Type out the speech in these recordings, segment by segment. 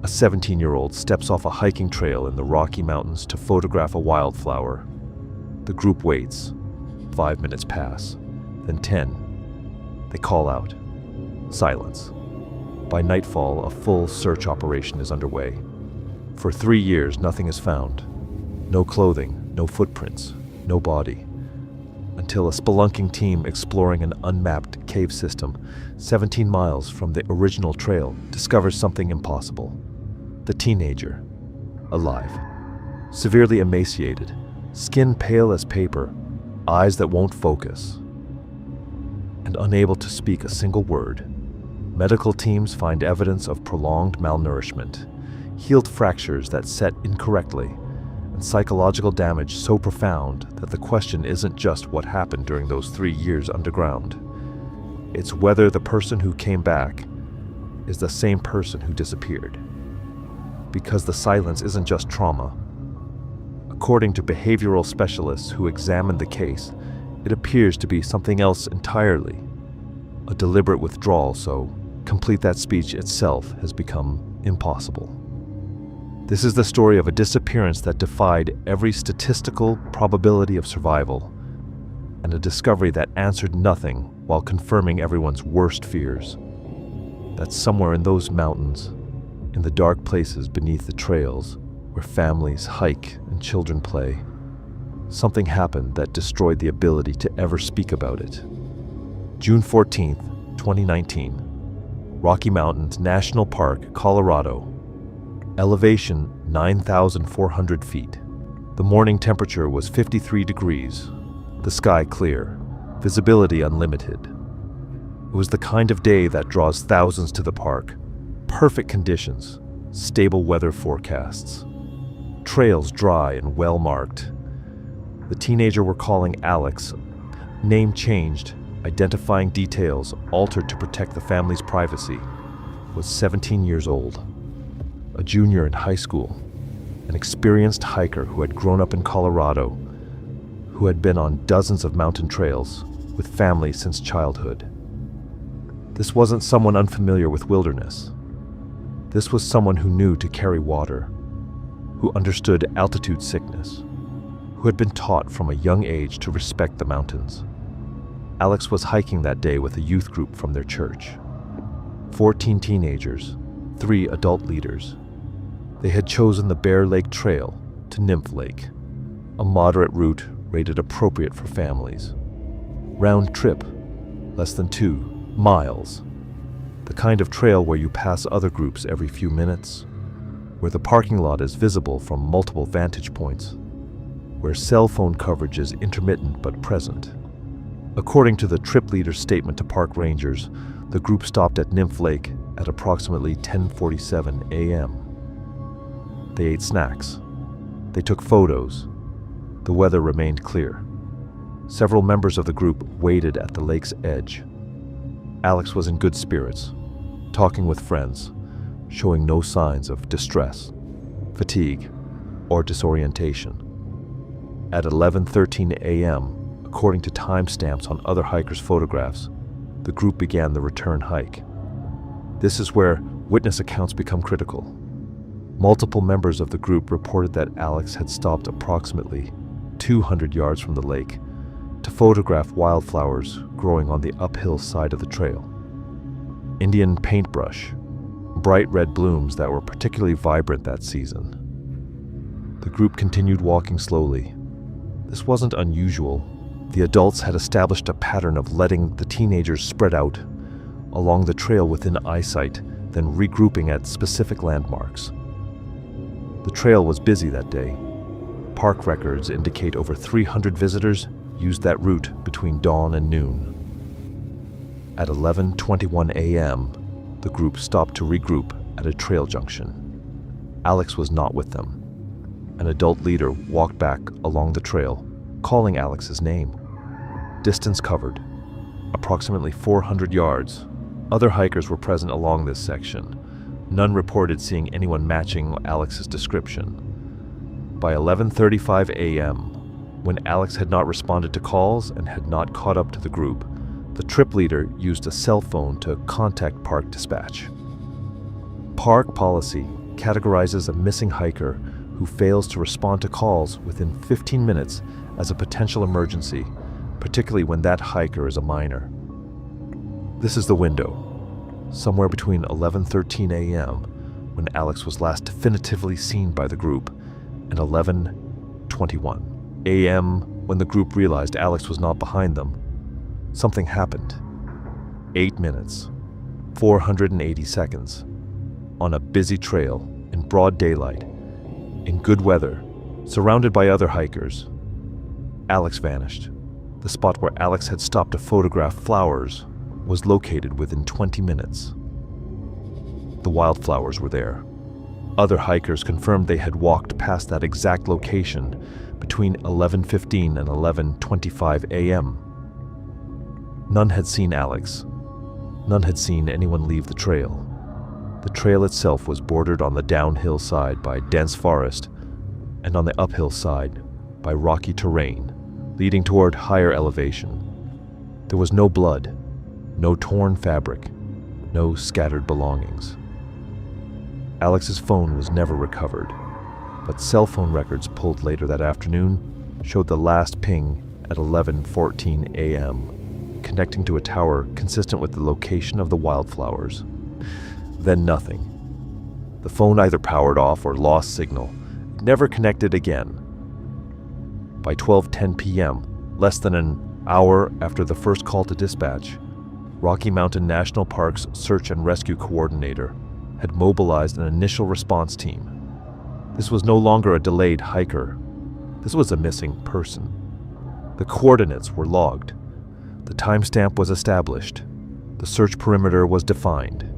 A 17-year-old steps off a hiking trail in the Rocky Mountains to photograph a wildflower. The group waits. 5 minutes pass, then 10. They call out. Silence. By nightfall, a full search operation is underway. For 3 years, nothing is found. No clothing, no footprints, no body. Until a spelunking team exploring an unmapped cave system 17 miles from the original trail discovers something impossible. The teenager, alive, severely emaciated, skin pale as paper, eyes that won't focus, and unable to speak a single word. Medical teams find evidence of prolonged malnourishment, healed fractures that set incorrectly, and psychological damage so profound that the question isn't just what happened during those 3 years underground. It's whether the person who came back is the same person who disappeared. Because the silence isn't just trauma. According to behavioral specialists who examined the case, it appears to be something else entirely. A deliberate withdrawal, so complete that speech itself has become impossible. This is the story of a disappearance that defied every statistical probability of survival, and a discovery that answered nothing while confirming everyone's worst fears. That somewhere in those mountains, in the dark places beneath the trails where families hike and children play, something happened that destroyed the ability to ever speak about it. June 14th, 2019, Rocky Mountains National Park, Colorado. Elevation 9,400 feet. The morning temperature was 53 degrees. The sky clear. Visibility unlimited. It was the kind of day that draws thousands to the park. Perfect conditions, stable weather forecasts. Trails dry and well marked. The teenager we're calling Alex, name changed, identifying details altered to protect the family's privacy, was 17 years old. A junior in high school, an experienced hiker who had grown up in Colorado, who had been on dozens of mountain trails with family since childhood. This wasn't someone unfamiliar with wilderness. This was someone who knew to carry water, who understood altitude sickness, who had been taught from a young age to respect the mountains. Alex was hiking that day with a youth group from their church. 14 teenagers, 3 adult leaders. They had chosen the Bear Lake Trail to Nymph Lake, a moderate route rated appropriate for families. Round trip, less than 2 miles. The kind of trail where you pass other groups every few minutes, where the parking lot is visible from multiple vantage points, where cell phone coverage is intermittent but present. According to the trip leader's statement to park rangers, the group stopped at Nymph Lake at approximately 10:47 a.m. They ate snacks. They took photos. The weather remained clear. Several members of the group waited at the lake's edge. Alex was in good spirits, talking with friends, showing no signs of distress, fatigue, or disorientation. At 11:13 a.m., according to timestamps on other hikers' photographs, the group began the return hike. This is where witness accounts become critical. Multiple members of the group reported that Alex had stopped approximately 200 yards from the lake to photograph wildflowers growing on the uphill side of the trail. Indian paintbrush, bright red blooms that were particularly vibrant that season. The group continued walking slowly. This wasn't unusual. The adults had established a pattern of letting the teenagers spread out along the trail within eyesight, then regrouping at specific landmarks. The trail was busy that day. Park records indicate over 300 visitors used that route between dawn and noon. At 11:21 a.m., the group stopped to regroup at a trail junction. Alex was not with them. An adult leader walked back along the trail, calling Alex's name. Distance covered, approximately 400 yards. Other hikers were present along this section. None reported seeing anyone matching Alex's description. By 11:35 a.m., when Alex had not responded to calls and had not caught up to the group, the trip leader used a cell phone to contact park dispatch. Park policy categorizes a missing hiker who fails to respond to calls within 15 minutes as a potential emergency, particularly when that hiker is a minor. This is the window, somewhere between 11:13 a.m., when Alex was last definitively seen by the group, and 11:21 a.m., when the group realized Alex was not behind them. Something happened. 8 minutes, 480 seconds, on a busy trail, in broad daylight, in good weather, surrounded by other hikers. Alex vanished. The spot where Alex had stopped to photograph flowers was located within 20 minutes. The wildflowers were there. Other hikers confirmed they had walked past that exact location between 11:15 and 11:25 a.m. None had seen Alex. None had seen anyone leave the trail. The trail itself was bordered on the downhill side by dense forest and on the uphill side by rocky terrain leading toward higher elevation. There was no blood, no torn fabric, no scattered belongings. Alex's phone was never recovered, but cell phone records pulled later that afternoon showed the last ping at 11:14 a.m., connecting to a tower consistent with the location of the wildflowers. Then nothing. The phone either powered off or lost signal, never connected again. By 12:10 p.m., less than an hour after the first call to dispatch, Rocky Mountain National Park's search and rescue coordinator had mobilized an initial response team. This was no longer a delayed hiker. This was a missing person. The coordinates were logged. The timestamp was established. The search perimeter was defined.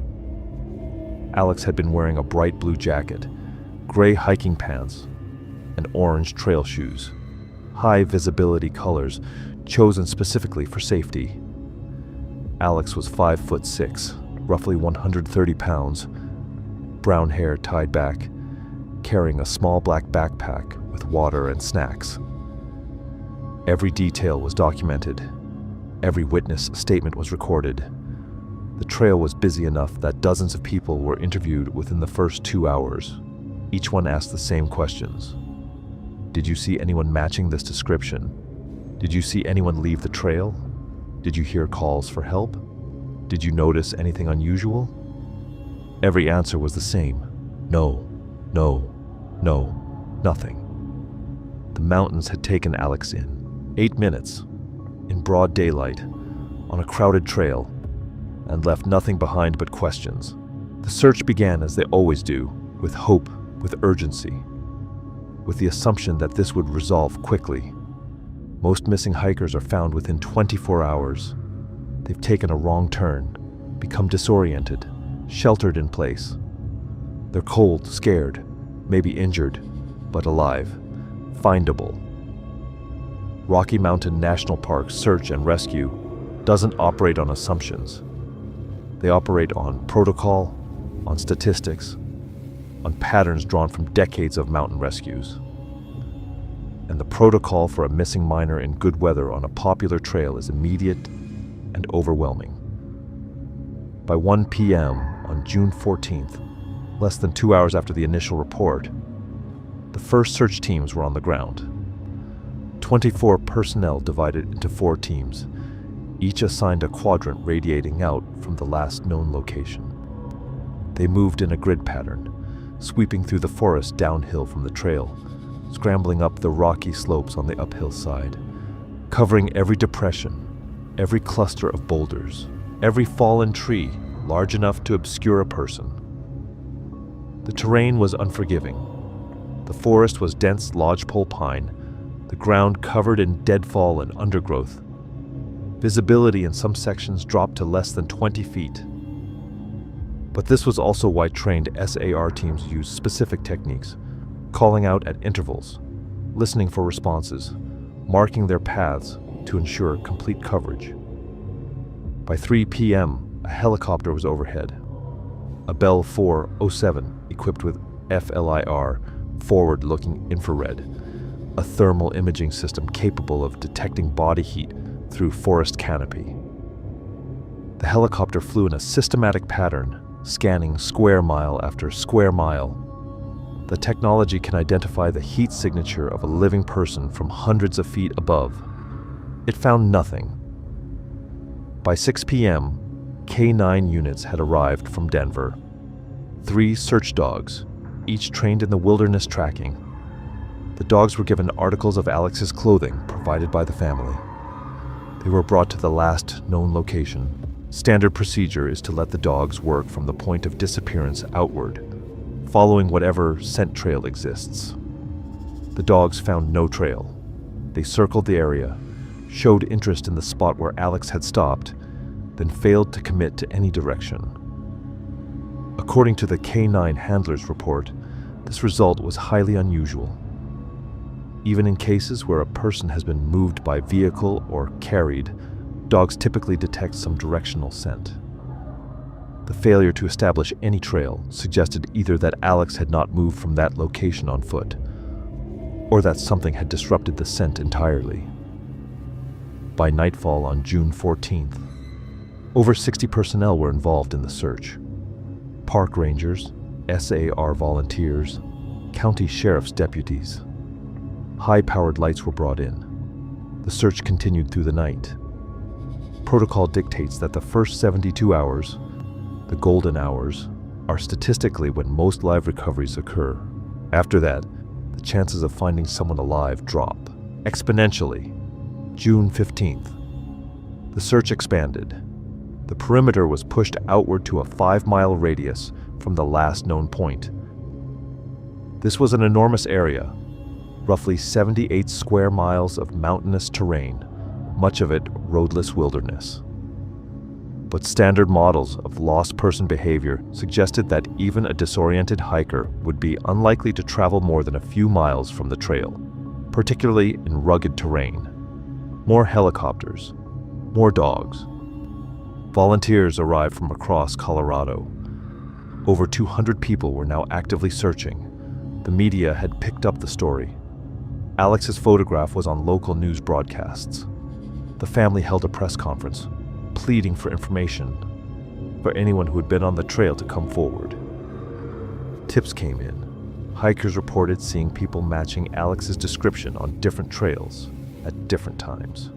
Alex had been wearing a bright blue jacket, gray hiking pants, and orange trail shoes, high visibility colors chosen specifically for safety. Alex was 5'6", roughly 130 pounds, brown hair tied back, carrying a small black backpack with water and snacks. Every detail was documented. Every witness statement was recorded. The trail was busy enough that dozens of people were interviewed within the first 2 hours. Each one asked the same questions. Did you see anyone matching this description? Did you see anyone leave the trail? Did you hear calls for help? Did you notice anything unusual? Every answer was the same. No, no, no, nothing. The mountains had taken Alex in. 8 minutes, in broad daylight, on a crowded trail, and left nothing behind but questions. The search began as they always do, with hope, with urgency, with the assumption that this would resolve quickly. Most missing hikers are found within 24 hours. They've taken a wrong turn, become disoriented, sheltered in place. They're cold, scared, maybe injured, but alive, findable. Rocky Mountain National Park search and rescue doesn't operate on assumptions. They operate on protocol, on statistics, on patterns drawn from decades of mountain rescues. And the protocol for a missing minor in good weather on a popular trail is immediate and overwhelming. By 1 p.m. on June 14th, less than 2 hours after the initial report, the first search teams were on the ground. 24 personnel divided into 4 teams, each assigned a quadrant radiating out from the last known location. They moved in a grid pattern, sweeping through the forest downhill from the trail, scrambling up the rocky slopes on the uphill side, covering every depression, every cluster of boulders, every fallen tree large enough to obscure a person. The terrain was unforgiving. The forest was dense lodgepole pine, the ground covered in deadfall and undergrowth. Visibility in some sections dropped to less than 20 feet. But this was also why trained SAR teams used specific techniques, calling out at intervals, listening for responses, marking their paths to ensure complete coverage. By 3 p.m., a helicopter was overhead, a Bell 407 equipped with FLIR, forward-looking infrared, a thermal imaging system capable of detecting body heat through forest canopy. The helicopter flew in a systematic pattern, scanning square mile after square mile, The technology can identify the heat signature of a living person from hundreds of feet above. It found nothing. By 6 p.m., K9 units had arrived from Denver. 3 search dogs, each trained in the wilderness tracking. The dogs were given articles of Alex's clothing provided by the family. They were brought to the last known location. Standard procedure is to let the dogs work from the point of disappearance outward, following whatever scent trail exists. The dogs found no trail. They circled the area, showed interest in the spot where Alex had stopped, then failed to commit to any direction. According to the K9 handler's report, this result was highly unusual. Even in cases where a person has been moved by vehicle or carried, dogs typically detect some directional scent. The failure to establish any trail suggested either that Alex had not moved from that location on foot, or that something had disrupted the scent entirely. By nightfall on June 14th, over 60 personnel were involved in the search. Park rangers, SAR volunteers, county sheriff's deputies. High-powered lights were brought in. The search continued through the night. Protocol dictates that the first 72 hours, the golden hours, are statistically when most live recoveries occur. After that, the chances of finding someone alive drop exponentially. June 15th. The search expanded. The perimeter was pushed outward to a 5-mile radius from the last known point. This was an enormous area, roughly 78 square miles of mountainous terrain, much of it roadless wilderness. But standard models of lost person behavior suggested that even a disoriented hiker would be unlikely to travel more than a few miles from the trail, particularly in rugged terrain. More helicopters, more dogs. Volunteers arrived from across Colorado. Over 200 people were now actively searching. The media had picked up the story. Alex's photograph was on local news broadcasts. The family held a press conference, pleading for information, for anyone who had been on the trail to come forward. Tips came in. Hikers reported seeing people matching Alex's description on different trails at different times.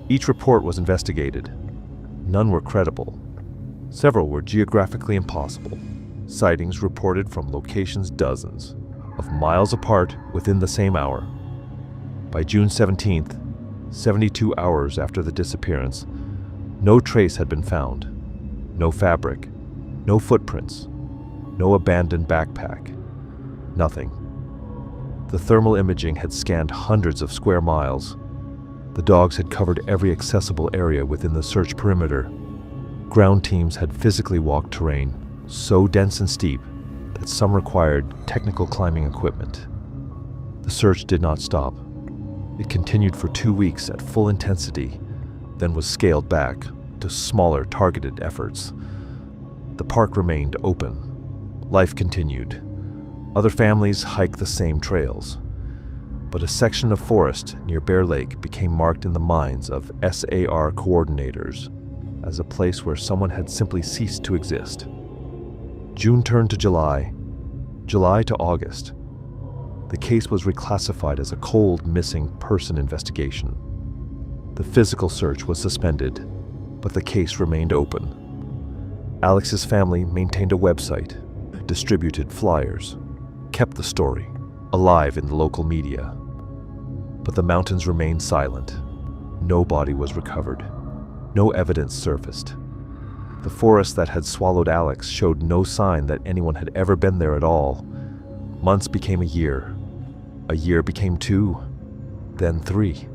Each report was investigated. None were credible. Several were geographically impossible. Sightings reported from locations dozens of miles apart within the same hour. By June 17th, 72 hours after the disappearance, no trace had been found. No fabric, no footprints, no abandoned backpack. Nothing. The thermal imaging had scanned hundreds of square miles. The dogs had covered every accessible area within the search perimeter. Ground teams had physically walked terrain so dense and steep that some required technical climbing equipment. The search did not stop. It continued for 2 weeks at full intensity, then was scaled back to smaller targeted efforts. The park remained open. Life continued. Other families hiked the same trails. But a section of forest near Bear Lake became marked in the minds of SAR coordinators as a place where someone had simply ceased to exist. June turned to July, July to August. The case was reclassified as a cold missing person investigation. The physical search was suspended, but the case remained open. Alex's family maintained a website, distributed flyers, kept the story alive in the local media. But the mountains remained silent. No body was recovered. No evidence surfaced. The forest that had swallowed Alex showed no sign that anyone had ever been there at all. Months became a year. A year became 2, then 3.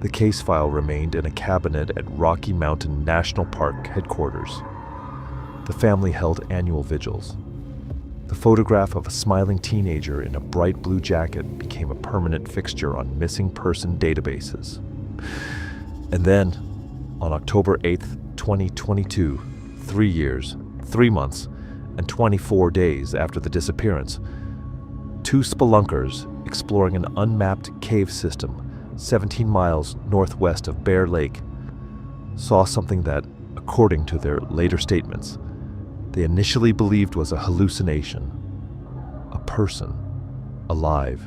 The case file remained in a cabinet at Rocky Mountain National Park headquarters. The family held annual vigils. The photograph of a smiling teenager in a bright blue jacket became a permanent fixture on missing person databases. And then, on October 8th, 2022, 3 years, 3 months, and 24 days after the disappearance, 2 spelunkers exploring an unmapped cave system 17 miles northwest of Bear Lake saw something that, according to their later statements, they initially believed was a hallucination. person, alive,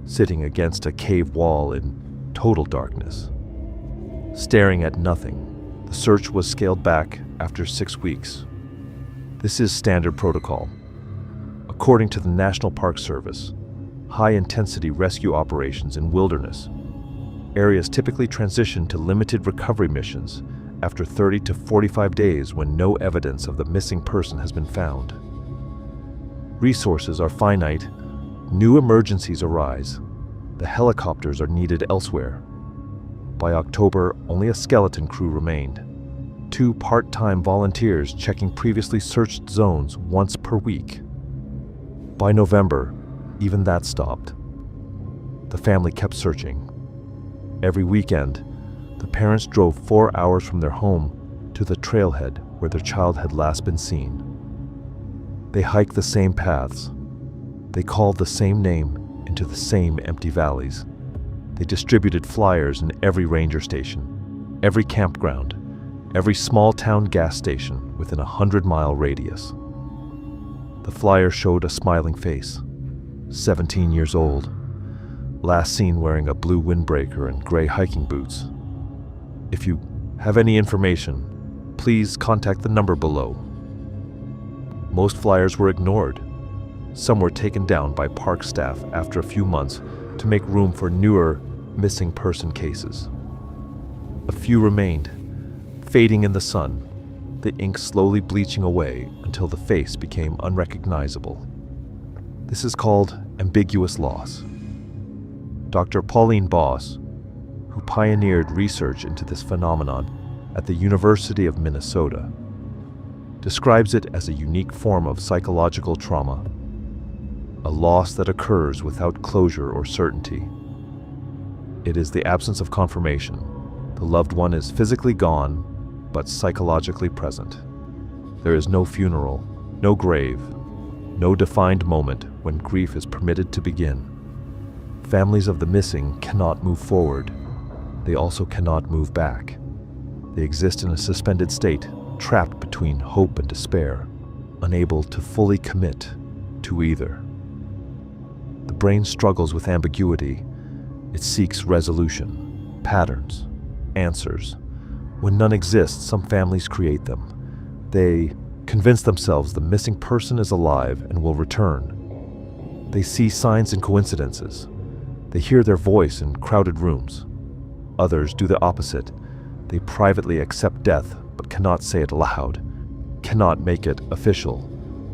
sitting against a cave wall in total darkness. Staring at nothing, the search was scaled back after 6 weeks. This is standard protocol. According to the National Park Service, high-intensity rescue operations in wilderness areas typically transition to limited recovery missions after 30 to 45 days when no evidence of the missing person has been found. Resources are finite, new emergencies arise, the helicopters are needed elsewhere. By October, only a skeleton crew remained. 2 part-time volunteers checking previously searched zones once per week. By November, even that stopped. The family kept searching. Every weekend, the parents drove 4 hours from their home to the trailhead where their child had last been seen. They hiked the same paths. They called the same name into the same empty valleys. They distributed flyers in every ranger station, every campground, every small-town gas station within a 100-mile radius. The flyer showed a smiling face, 17 years old, last seen wearing a blue windbreaker and gray hiking boots. If you have any information, please contact the number below. Most flyers were ignored. Some were taken down by park staff after a few months to make room for newer missing person cases. A few remained, fading in the sun, the ink slowly bleaching away until the face became unrecognizable. This is called ambiguous loss. Dr. Pauline Boss, who pioneered research into this phenomenon at the University of Minnesota, describes it as a unique form of psychological trauma, a loss that occurs without closure or certainty. It is the absence of confirmation. The loved one is physically gone, but psychologically present. There is no funeral, no grave, no defined moment when grief is permitted to begin. Families of the missing cannot move forward. They also cannot move back. They exist in a suspended state, trapped between hope and despair, unable to fully commit to either. The brain struggles with ambiguity. It seeks resolution, patterns, answers. When none exists, some families create them. They convince themselves the missing person is alive and will return. They see signs and coincidences. They hear their voice in crowded rooms. Others do the opposite. They privately accept death but cannot say it aloud, cannot make it official,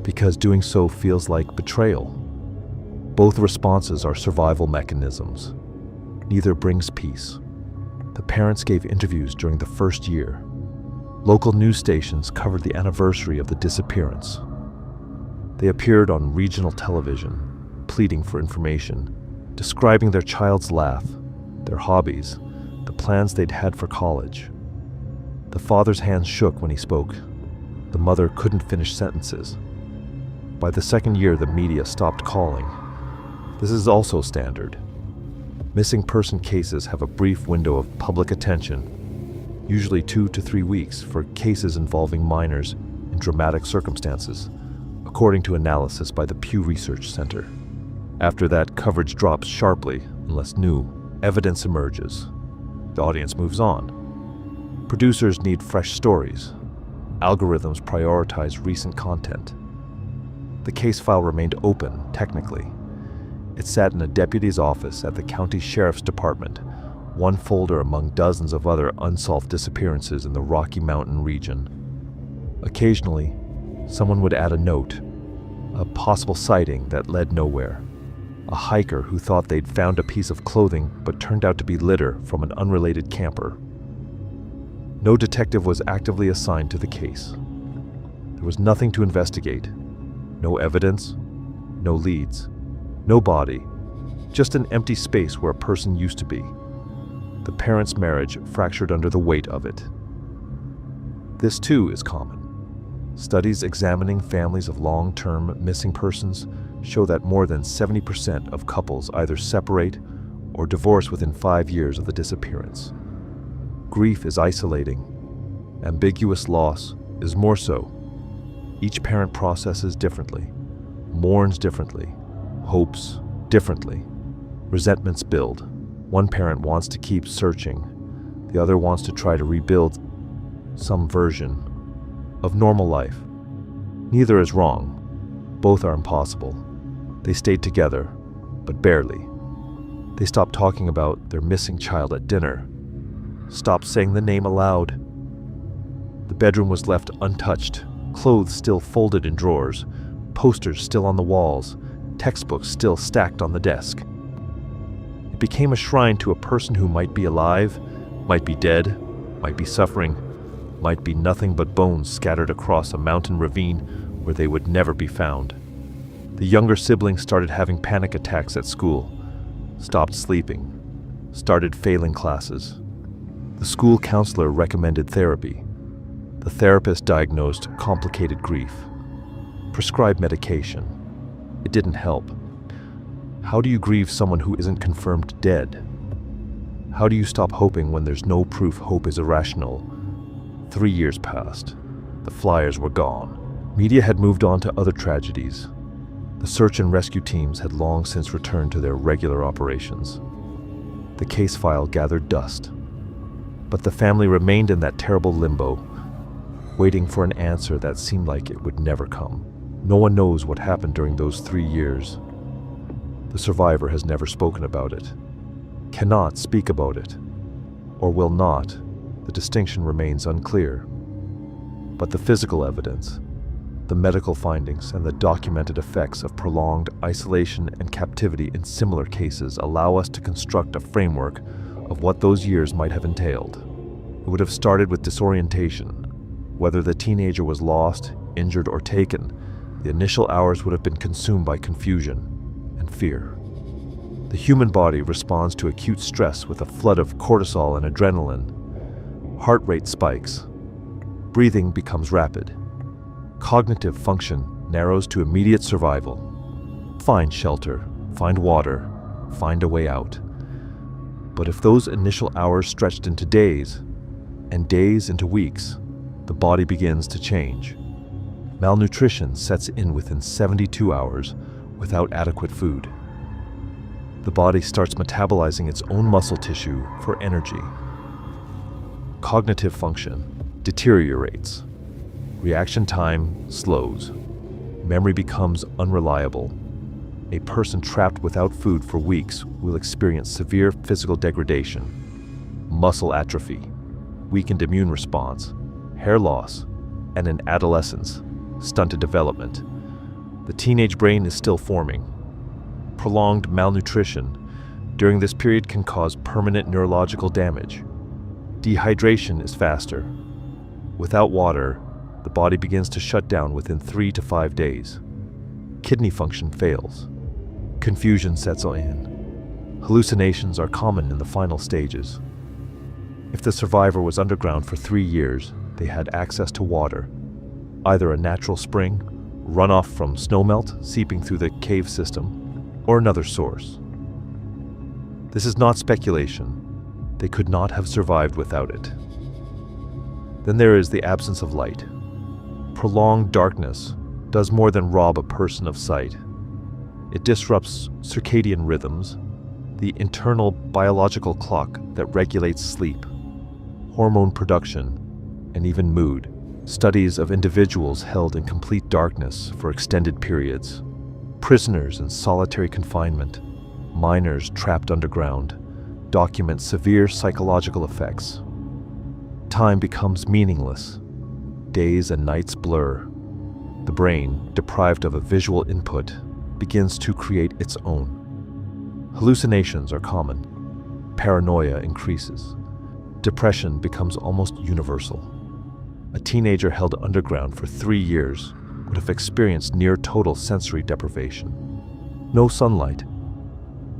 because doing so feels like betrayal. Both responses are survival mechanisms. Neither brings peace. The parents gave interviews during the first year. Local news stations covered the anniversary of the disappearance. They appeared on regional television, pleading for information, describing their child's laugh, their hobbies, the plans they'd had for college. The father's hands shook when he spoke. The mother couldn't finish sentences. By the second year, the media stopped calling. This is also standard. Missing person cases have a brief window of public attention, usually 2 to 3 weeks for cases involving minors in dramatic circumstances, according to analysis by the Pew Research Center. After that, coverage drops sharply unless new evidence emerges. The audience moves on. Producers need fresh stories. Algorithms prioritize recent content. The case file remained open, technically. It sat in a deputy's office at the county sheriff's department, one folder among dozens of other unsolved disappearances in the Rocky Mountain region. Occasionally, someone would add a note, a possible sighting that led nowhere, a hiker who thought they'd found a piece of clothing but turned out to be litter from an unrelated camper. No detective was actively assigned to the case. There was nothing to investigate, no evidence, no leads. No body, just an empty space where a person used to be. The parents' marriage fractured under the weight of it. This too is common. Studies examining families of long-term missing persons show that more than 70% of couples either separate or divorce within 5 years of the disappearance. Grief is isolating. Ambiguous loss is more so. Each parent processes differently, mourns differently, hopes differently. Resentments build. One parent wants to keep searching. The other wants to try to rebuild some version of normal life. Neither is wrong. Both are impossible. They stayed together, but barely. They stopped talking about their missing child at dinner, stopped saying the name aloud. The bedroom was left untouched, clothes still folded in drawers, posters still on the walls, textbooks still stacked on the desk. It became a shrine to a person who might be alive, might be dead, might be suffering, might be nothing but bones scattered across a mountain ravine where they would never be found. The younger siblings started having panic attacks at school, stopped sleeping, started failing classes. The school counselor recommended therapy. The therapist diagnosed complicated grief, prescribed medication. It didn't help. How do you grieve someone who isn't confirmed dead? How do you stop hoping when there's no proof hope is irrational? 3 years passed. The flyers were gone. Media had moved on to other tragedies. The search and rescue teams had long since returned to their regular operations. The case file gathered dust. But the family remained in that terrible limbo, waiting for an answer that seemed like it would never come. No one knows what happened during those 3 years. The survivor has never spoken about it, cannot speak about it, or will not. The distinction remains unclear. But the physical evidence, the medical findings, and the documented effects of prolonged isolation and captivity in similar cases allow us to construct a framework of what those years might have entailed. It would have started with disorientation. Whether the teenager was lost, injured, or taken, the initial hours would have been consumed by confusion and fear. The human body responds to acute stress with a flood of cortisol and adrenaline. Heart rate spikes. Breathing becomes rapid. Cognitive function narrows to immediate survival. Find shelter, find water, find a way out. But if those initial hours stretched into days, and days into weeks, the body begins to change. Malnutrition sets in within 72 hours without adequate food. The body starts metabolizing its own muscle tissue for energy. Cognitive function deteriorates. Reaction time slows. Memory becomes unreliable. A person trapped without food for weeks will experience severe physical degradation, muscle atrophy, weakened immune response, hair loss, and in adolescence, stunted development. The teenage brain is still forming. Prolonged malnutrition during this period can cause permanent neurological damage. Dehydration is faster. Without water, the body begins to shut down within 3 to 5 days. Kidney function fails. Confusion sets in. Hallucinations are common in the final stages. If the survivor was underground for 3 years, they had access to water, either a natural spring, runoff from snowmelt seeping through the cave system, or another source. This is not speculation. They could not have survived without it. Then there is the absence of light. Prolonged darkness does more than rob a person of sight. It disrupts circadian rhythms, the internal biological clock that regulates sleep, hormone production, and even mood. Studies of individuals held in complete darkness for extended periods, prisoners in solitary confinement, miners trapped underground, document severe psychological effects. Time becomes meaningless. Days and nights blur. The brain, deprived of a visual input, begins to create its own. Hallucinations are common. Paranoia increases. Depression becomes almost universal. A teenager held underground for 3 years would have experienced near total sensory deprivation. No sunlight,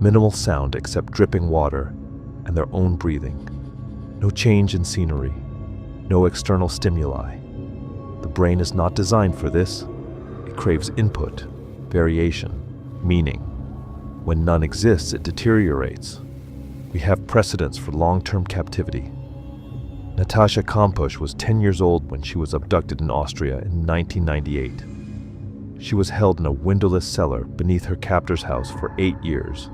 minimal sound except dripping water and their own breathing. No change in scenery, no external stimuli. The brain is not designed for this. It craves input, variation, meaning. When none exists, it deteriorates. We have precedents for long-term captivity. Natasha Kampusch was 10 years old when she was abducted in Austria in 1998. She was held in a windowless cellar beneath her captor's house for 8 years.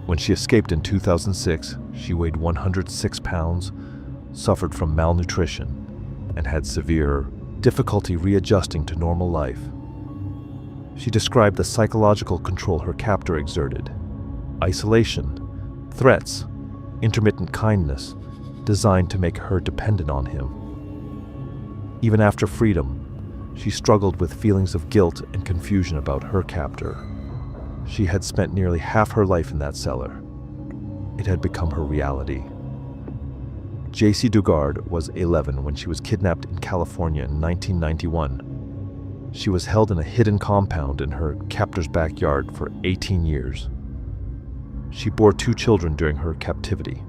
When she escaped in 2006, she weighed 106 pounds, suffered from malnutrition, and had severe difficulty readjusting to normal life. She described the psychological control her captor exerted: isolation, threats, intermittent kindness, designed to make her dependent on him. Even after freedom, she struggled with feelings of guilt and confusion about her captor. She had spent nearly half her life in that cellar. It had become her reality. J.C. Dugard was 11 when she was kidnapped in California in 1991. She was held in a hidden compound in her captor's backyard for 18 years. She bore 2 children during her captivity.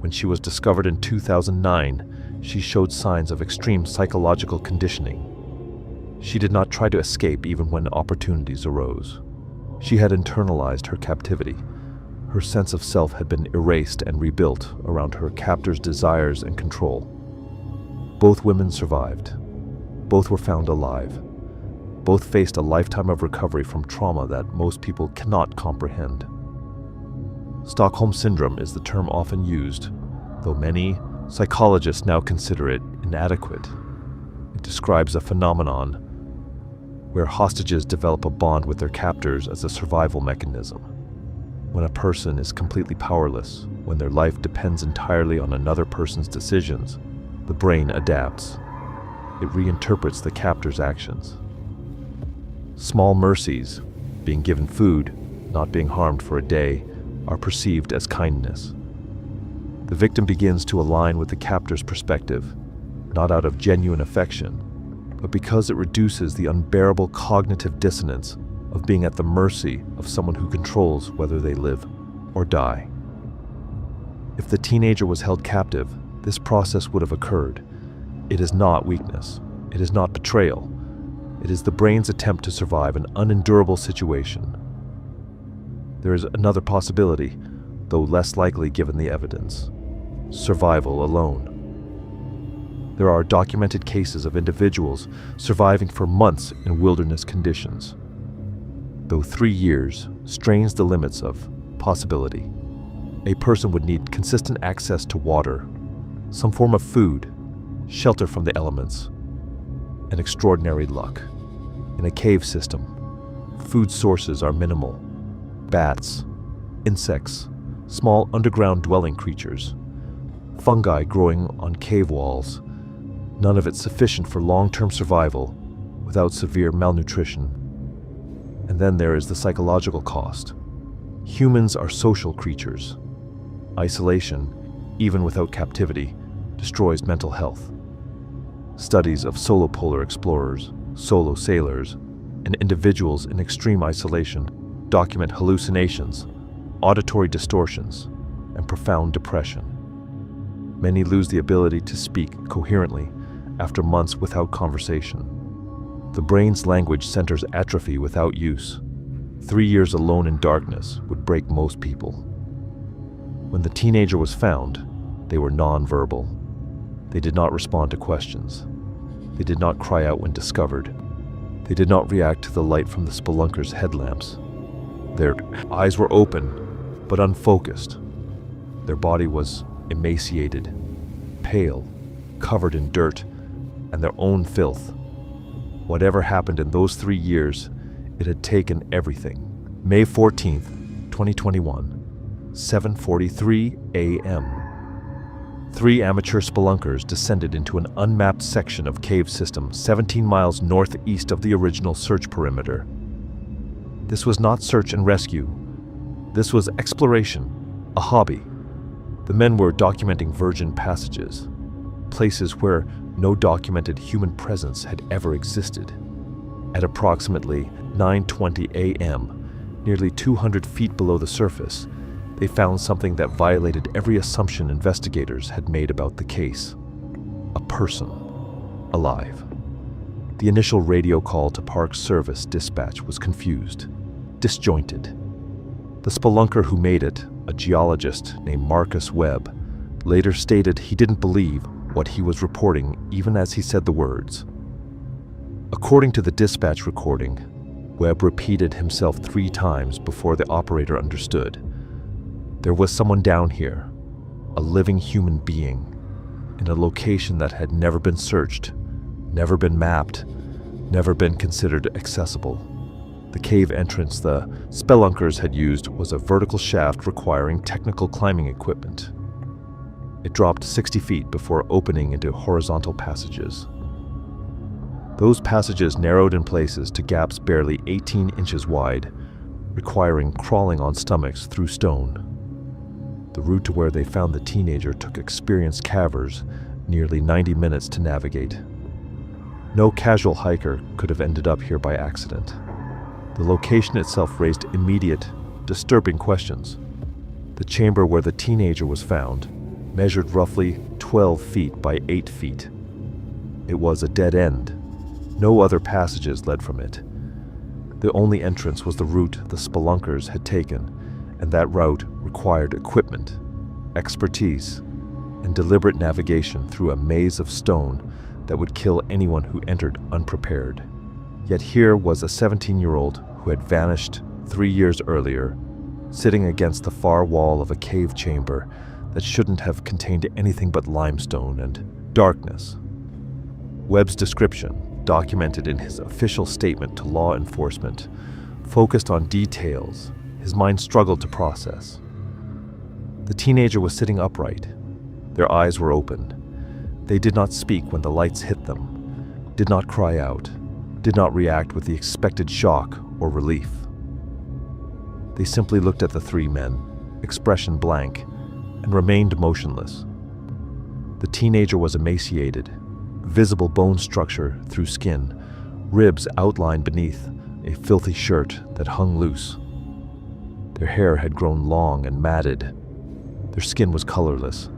When she was discovered in 2009, she showed signs of extreme psychological conditioning. She did not try to escape even when opportunities arose. She had internalized her captivity. Her sense of self had been erased and rebuilt around her captor's desires and control. Both women survived. Both were found alive. Both faced a lifetime of recovery from trauma that most people cannot comprehend. Stockholm Syndrome is the term often used, though many psychologists now consider it inadequate. It describes a phenomenon where hostages develop a bond with their captors as a survival mechanism. When a person is completely powerless, when their life depends entirely on another person's decisions, the brain adapts. It reinterprets the captor's actions. Small mercies, being given food, not being harmed for a day, are perceived as kindness. The victim begins to align with the captor's perspective, not out of genuine affection, but because it reduces the unbearable cognitive dissonance of being at the mercy of someone who controls whether they live or die. If the teenager was held captive, this process would have occurred. It is not weakness. It is not betrayal. It is the brain's attempt to survive an unendurable situation. There is another possibility, though less likely given the evidence: survival alone. There are documented cases of individuals surviving for months in wilderness conditions. Though 3 years strains the limits of possibility, a person would need consistent access to water, some form of food, shelter from the elements, and extraordinary luck. In a cave system, food sources are minimal: bats, insects, small underground dwelling creatures, fungi growing on cave walls, none of it sufficient for long-term survival without severe malnutrition. And then there is the psychological cost. Humans are social creatures. Isolation, even without captivity, destroys mental health. Studies of solo polar explorers, solo sailors, and individuals in extreme isolation document hallucinations, auditory distortions, and profound depression. Many lose the ability to speak coherently after months without conversation. The brain's language centers atrophy without use. 3 years alone in darkness would break most people. When the teenager was found, they were non-verbal. They did not respond to questions. They did not cry out when discovered. They did not react to the light from the spelunkers' headlamps. Their eyes were open, but unfocused. Their body was emaciated, pale, covered in dirt and their own filth. Whatever happened in those 3 years, it had taken everything. May 14th, 2021, 7:43 a.m. 3 amateur spelunkers descended into an unmapped section of cave system 17 miles northeast of the original search perimeter. This was not search and rescue. This was exploration, a hobby. The men were documenting virgin passages, places where no documented human presence had ever existed. At approximately 9:20 a.m., nearly 200 feet below the surface, they found something that violated every assumption investigators had made about the case. A person, alive. The initial radio call to Park Service dispatch was confused, disjointed. The spelunker who made it, a geologist named Marcus Webb, later stated he didn't believe what he was reporting even as he said the words. According to the dispatch recording, Webb repeated himself 3 times before the operator understood. There was someone down here, a living human being, in a location that had never been searched, never been mapped, never been considered accessible. The cave entrance the spelunkers had used was a vertical shaft requiring technical climbing equipment. It dropped 60 feet before opening into horizontal passages. Those passages narrowed in places to gaps barely 18 inches wide, requiring crawling on stomachs through stone. The route to where they found the teenager took experienced cavers nearly 90 minutes to navigate. No casual hiker could have ended up here by accident. The location itself raised immediate, disturbing questions. The chamber where the teenager was found measured roughly 12 feet by 8 feet. It was a dead end. No other passages led from it. The only entrance was the route the spelunkers had taken, and that route required equipment, expertise, and deliberate navigation through a maze of stone that would kill anyone who entered unprepared. Yet here was a 17-year-old who had vanished 3 years earlier, sitting against the far wall of a cave chamber that shouldn't have contained anything but limestone and darkness. Webb's description, documented in his official statement to law enforcement, focused on details his mind struggled to process. The teenager was sitting upright. Their eyes were open. They did not speak when the lights hit them, did not cry out, did not react with the expected shock or relief. They simply looked at the 3 men, expression blank, and remained motionless. The teenager was emaciated, visible bone structure through skin, ribs outlined beneath a filthy shirt that hung loose. Their hair had grown long and matted. Their skin was colorless,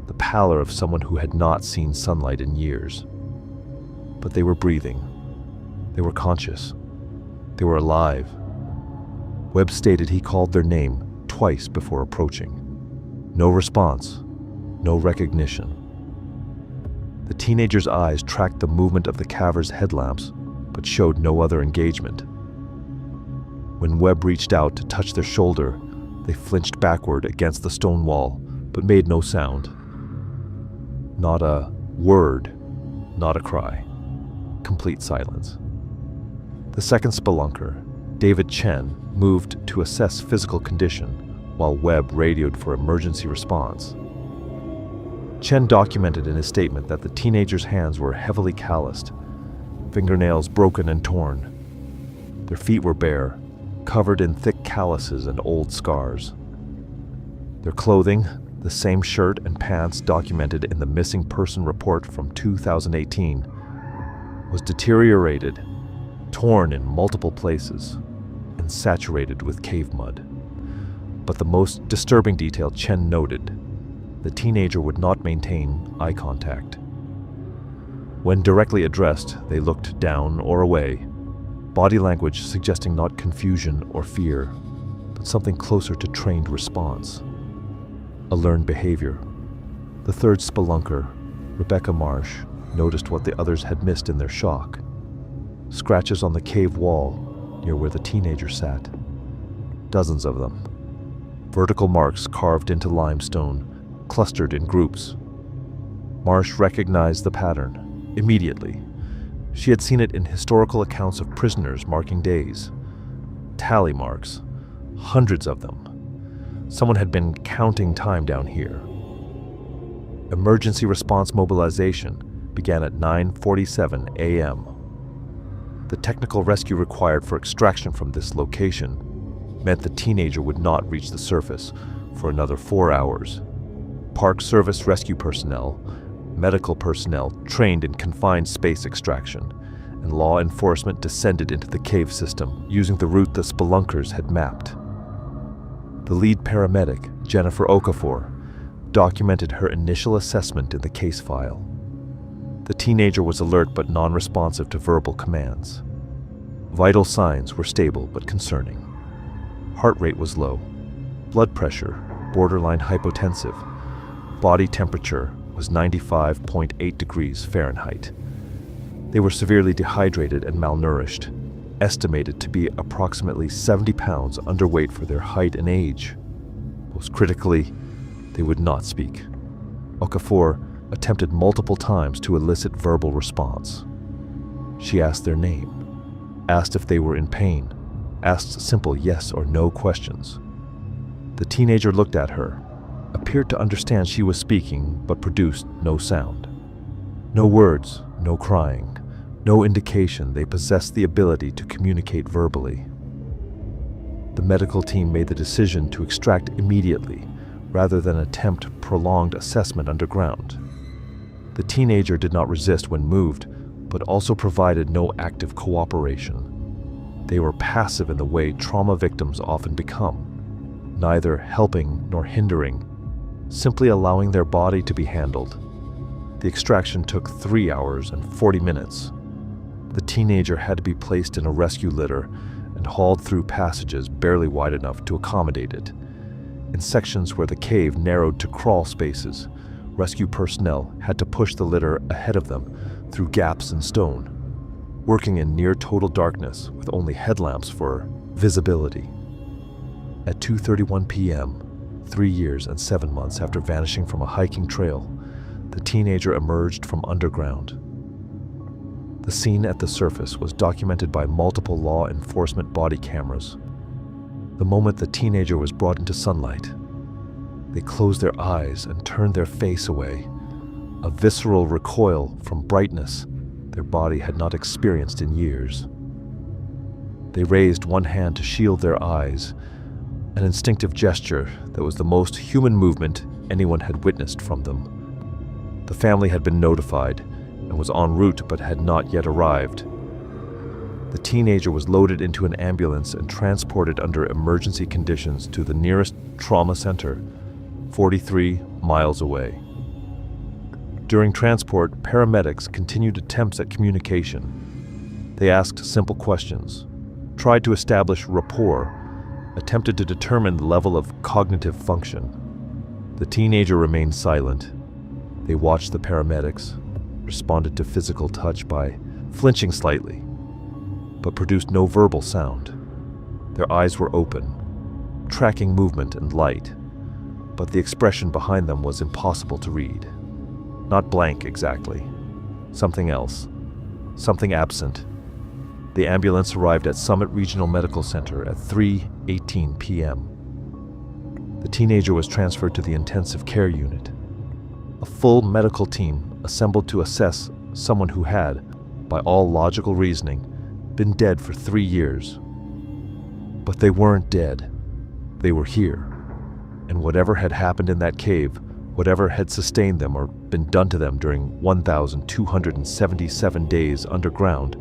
the pallor of someone who had not seen sunlight in years. But they were breathing. They were conscious. They were alive. Webb stated he called their name twice before approaching. No response, no recognition. The teenager's eyes tracked the movement of the caver's headlamps, but showed no other engagement. When Webb reached out to touch their shoulder, they flinched backward against the stone wall, but made no sound. Not a word, not a cry. Complete silence. The second spelunker, David Chen, moved to assess physical condition, while Webb radioed for emergency response. Chen documented in his statement that the teenager's hands were heavily calloused, fingernails broken and torn. Their feet were bare, covered in thick calluses and old scars. Their clothing, the same shirt and pants documented in the missing person report from 2018, was deteriorated, torn in multiple places, and saturated with cave mud. But the most disturbing detail Chen noted: the teenager would not maintain eye contact. When directly addressed, they looked down or away, body language suggesting not confusion or fear, but something closer to trained response. A learned behavior. The third spelunker, Rebecca Marsh, noticed what the others had missed in their shock. Scratches on the cave wall near where the teenager sat. Dozens of them. Vertical marks carved into limestone, clustered in groups. Marsh recognized the pattern immediately. She had seen it in historical accounts of prisoners marking days. Tally marks, hundreds of them. Someone had been counting time down here. Emergency response mobilization began at 9:47 a.m. The technical rescue required for extraction from this location meant the teenager would not reach the surface for another 4 hours. Park Service rescue personnel, medical personnel trained in confined space extraction, and law enforcement descended into the cave system using the route the spelunkers had mapped. The lead paramedic, Jennifer Okafor, documented her initial assessment in the case file. The teenager was alert but non-responsive to verbal commands. Vital signs were stable but concerning. Heart rate was low, blood pressure borderline hypotensive, body temperature was 95.8 degrees Fahrenheit. They were severely dehydrated and malnourished, estimated to be approximately 70 pounds underweight for their height and age. Most critically, they would not speak. Okafor attempted multiple times to elicit verbal response. She asked their name, asked if they were in pain, asked simple yes or no questions. The teenager looked at her, appeared to understand she was speaking, but produced no sound. No words, no crying, no indication they possessed the ability to communicate verbally. The medical team made the decision to extract immediately, rather than attempt prolonged assessment underground. The teenager did not resist when moved, but also provided no active cooperation. They were passive in the way trauma victims often become, neither helping nor hindering, simply allowing their body to be handled. The extraction took 3 hours and 40 minutes. The teenager had to be placed in a rescue litter and hauled through passages barely wide enough to accommodate it. In sections where the cave narrowed to crawl spaces, rescue personnel had to push the litter ahead of them through gaps in stone, working in near total darkness with only headlamps for visibility. At 2:31 p.m., 3 years and 7 months after vanishing from a hiking trail, the teenager emerged from underground. The scene at the surface was documented by multiple law enforcement body cameras. The moment the teenager was brought into sunlight, they closed their eyes and turned their face away, a visceral recoil from brightness their body had not experienced in years. They raised one hand to shield their eyes, an instinctive gesture that was the most human movement anyone had witnessed from them. The family had been notified and was en route but had not yet arrived. The teenager was loaded into an ambulance and transported under emergency conditions to the nearest trauma center, 43 miles away. During transport, paramedics continued attempts at communication. They asked simple questions, tried to establish rapport, attempted to determine the level of cognitive function. The teenager remained silent. They watched the paramedics, responded to physical touch by flinching slightly, but produced no verbal sound. Their eyes were open, tracking movement and light, but the expression behind them was impossible to read. Not blank exactly. Something else. Something absent. The ambulance arrived at Summit Regional Medical Center at 3:18 p.m. The teenager was transferred to the intensive care unit. A full medical team assembled to assess someone who had, by all logical reasoning, been dead for 3 years. But they weren't dead. They were here. And whatever had happened in that cave, whatever had sustained them or been done to them during 1,277 days underground,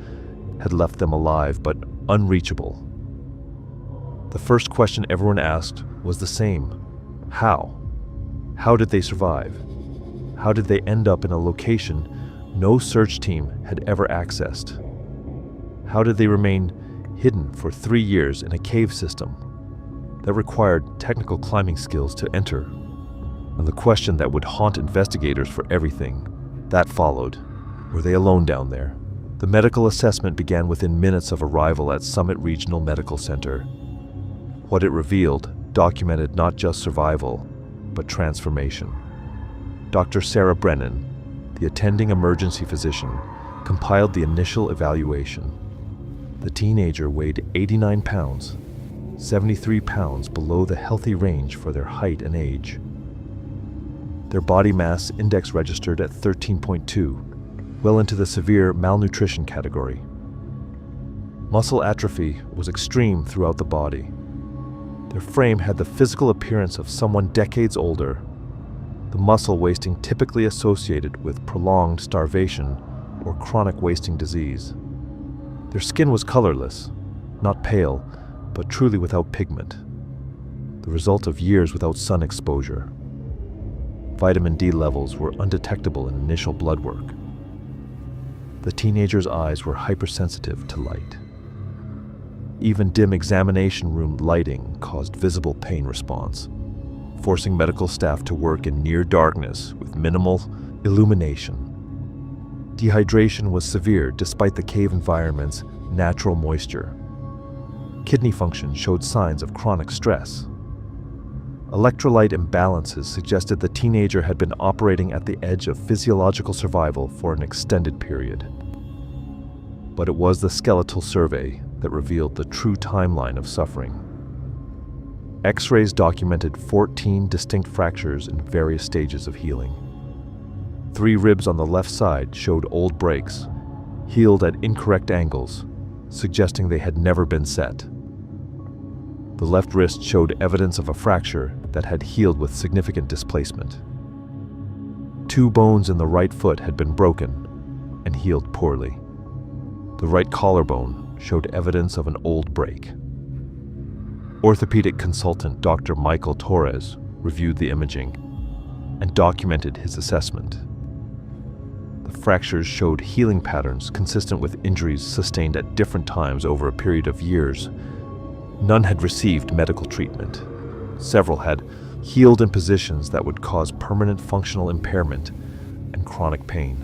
had left them alive but unreachable. The first question everyone asked was the same. How? How did they survive? How did they end up in a location no search team had ever accessed? How did they remain hidden for 3 years in a cave system that required technical climbing skills to enter? And the question that would haunt investigators for everything that followed: were they alone down there? The medical assessment began within minutes of arrival at Summit Regional Medical Center. What it revealed documented not just survival, but transformation. Dr. Sarah Brennan, the attending emergency physician, compiled the initial evaluation. The teenager weighed 89 pounds, 73 pounds below the healthy range for their height and age. Their body mass index registered at 13.2, well into the severe malnutrition category. Muscle atrophy was extreme throughout the body. Their frame had the physical appearance of someone decades older, the muscle wasting typically associated with prolonged starvation or chronic wasting disease. Their skin was colorless, not pale, but truly without pigment, the result of years without sun exposure. Vitamin D levels were undetectable in initial blood work. The teenager's eyes were hypersensitive to light. Even dim examination room lighting caused visible pain response, forcing medical staff to work in near darkness with minimal illumination. Dehydration was severe despite the cave environment's natural moisture. Kidney function showed signs of chronic stress. Electrolyte imbalances suggested the teenager had been operating at the edge of physiological survival for an extended period. But it was the skeletal survey that revealed the true timeline of suffering. X-rays documented 14 distinct fractures in various stages of healing. 3 ribs on the left side showed old breaks, healed at incorrect angles, suggesting they had never been set. The left wrist showed evidence of a fracture that had healed with significant displacement. 2 bones in the right foot had been broken and healed poorly. The right collarbone showed evidence of an old break. Orthopedic consultant Dr. Michael Torres reviewed the imaging and documented his assessment. The fractures showed healing patterns consistent with injuries sustained at different times over a period of years. None had received medical treatment. Several had healed in positions that would cause permanent functional impairment and chronic pain.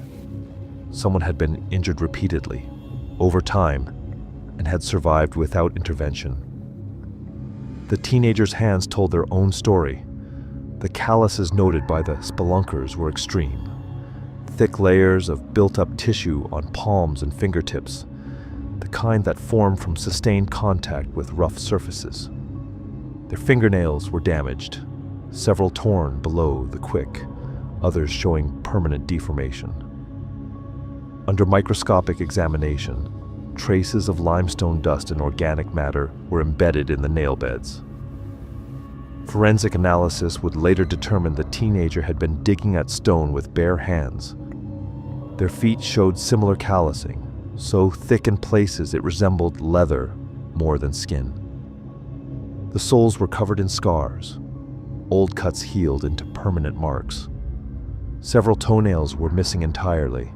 Someone had been injured repeatedly, over time, and had survived without intervention. The teenagers' hands told their own story. The calluses noted by the spelunkers were extreme. Thick layers of built-up tissue on palms and fingertips, the kind that formed from sustained contact with rough surfaces. Their fingernails were damaged, several torn below the quick, others showing permanent deformation. Under microscopic examination, traces of limestone dust and organic matter were embedded in the nail beds. Forensic analysis would later determine the teenager had been digging at stone with bare hands. Their feet showed similar callousing, so thick in places it resembled leather more than skin. The soles were covered in scars, old cuts healed into permanent marks. Several toenails were missing entirely,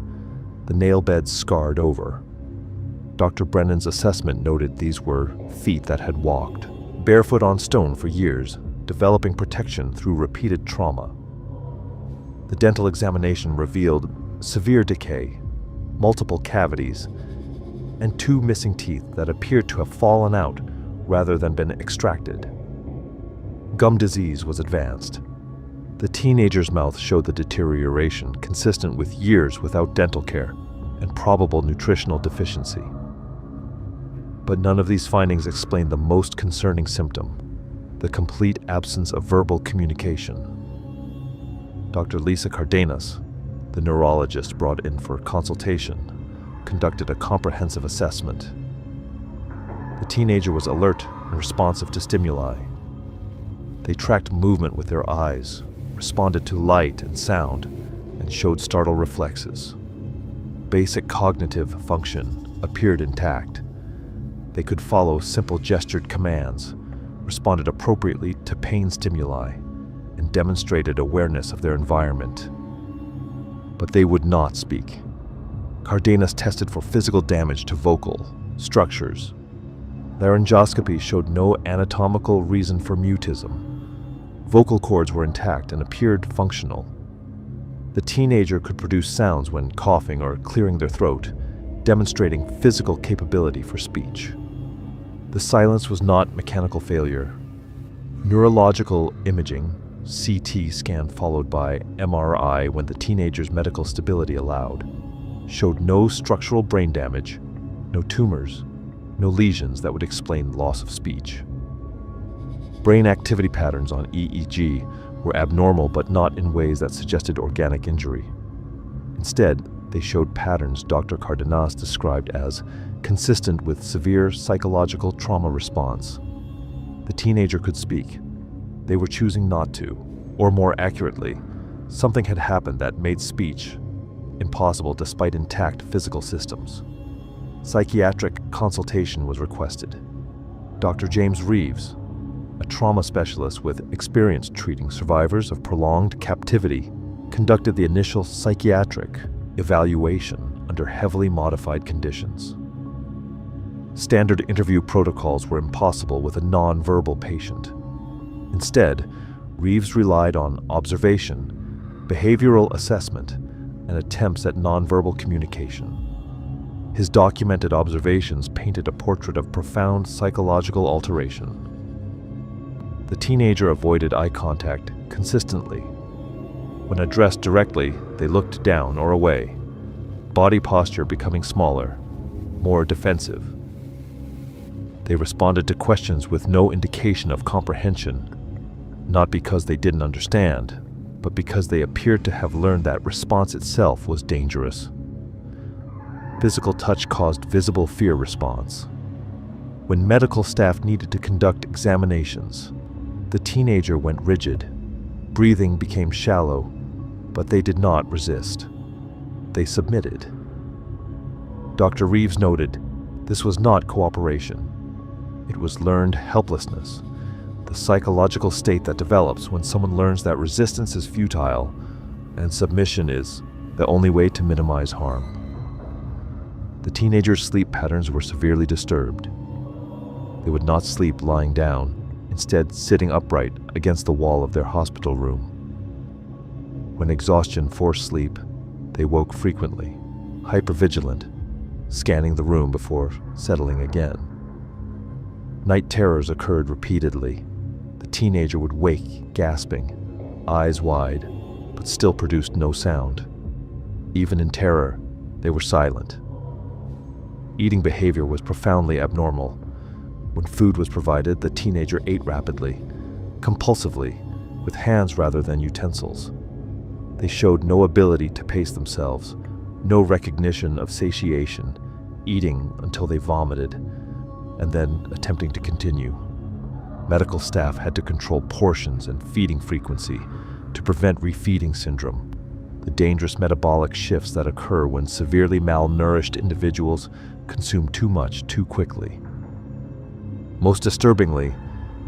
the nail beds scarred over. Dr. Brennan's assessment noted these were feet that had walked barefoot on stone for years, developing protection through repeated trauma. The dental examination revealed severe decay, multiple cavities, and 2 missing teeth that appeared to have fallen out rather than been extracted. Gum disease was advanced. The teenager's mouth showed the deterioration consistent with years without dental care and probable nutritional deficiency. But none of these findings explained the most concerning symptom, the complete absence of verbal communication. Dr. Lisa Cardenas, the neurologist brought in for consultation, conducted a comprehensive assessment. The teenager was alert and responsive to stimuli. They tracked movement with their eyes, responded to light and sound, and showed startle reflexes. Basic cognitive function appeared intact. They could follow simple gestured commands, responded appropriately to pain stimuli, and demonstrated awareness of their environment. But they would not speak. Cardenas tested for physical damage to vocal structures. Laryngoscopy showed no anatomical reason for mutism. Vocal cords were intact and appeared functional. The teenager could produce sounds when coughing or clearing their throat, demonstrating physical capability for speech. The silence was not mechanical failure. Neurological imaging, CT scan followed by MRI when the teenager's medical stability allowed, showed no structural brain damage, no tumors, no lesions that would explain loss of speech. Brain activity patterns on EEG were abnormal but not in ways that suggested organic injury. Instead, they showed patterns Dr. Cardenas described as consistent with severe psychological trauma response. The teenager could speak. They were choosing not to, or more accurately, something had happened that made speech impossible despite intact physical systems. Psychiatric consultation was requested. Dr. James Reeves, a trauma specialist with experience treating survivors of prolonged captivity, conducted the initial psychiatric evaluation under heavily modified conditions. Standard interview protocols were impossible with a non-verbal patient. Instead, Reeves relied on observation, behavioral assessment, and attempts at nonverbal communication. His documented observations painted a portrait of profound psychological alteration. The teenager avoided eye contact consistently. When addressed directly, they looked down or away, body posture becoming smaller, more defensive. They responded to questions with no indication of comprehension, not because they didn't understand, but because they appeared to have learned that response itself was dangerous. Physical touch caused visible fear response. When medical staff needed to conduct examinations, the teenager went rigid. Breathing became shallow, but they did not resist. They submitted. Dr. Reeves noted, this was not cooperation. It was learned helplessness, the psychological state that develops when someone learns that resistance is futile and submission is the only way to minimize harm. The teenager's sleep patterns were severely disturbed. They would not sleep lying down, instead sitting upright against the wall of their hospital room. When exhaustion forced sleep, they woke frequently, hypervigilant, scanning the room before settling again. Night terrors occurred repeatedly. The teenager would wake, gasping, eyes wide, but still produced no sound. Even in terror, they were silent. Eating behavior was profoundly abnormal. When food was provided, the teenager ate rapidly, compulsively, with hands rather than utensils. They showed no ability to pace themselves, no recognition of satiation, eating until they vomited, and then attempting to continue. Medical staff had to control portions and feeding frequency to prevent refeeding syndrome, the dangerous metabolic shifts that occur when severely malnourished individuals consume too much too quickly. Most disturbingly,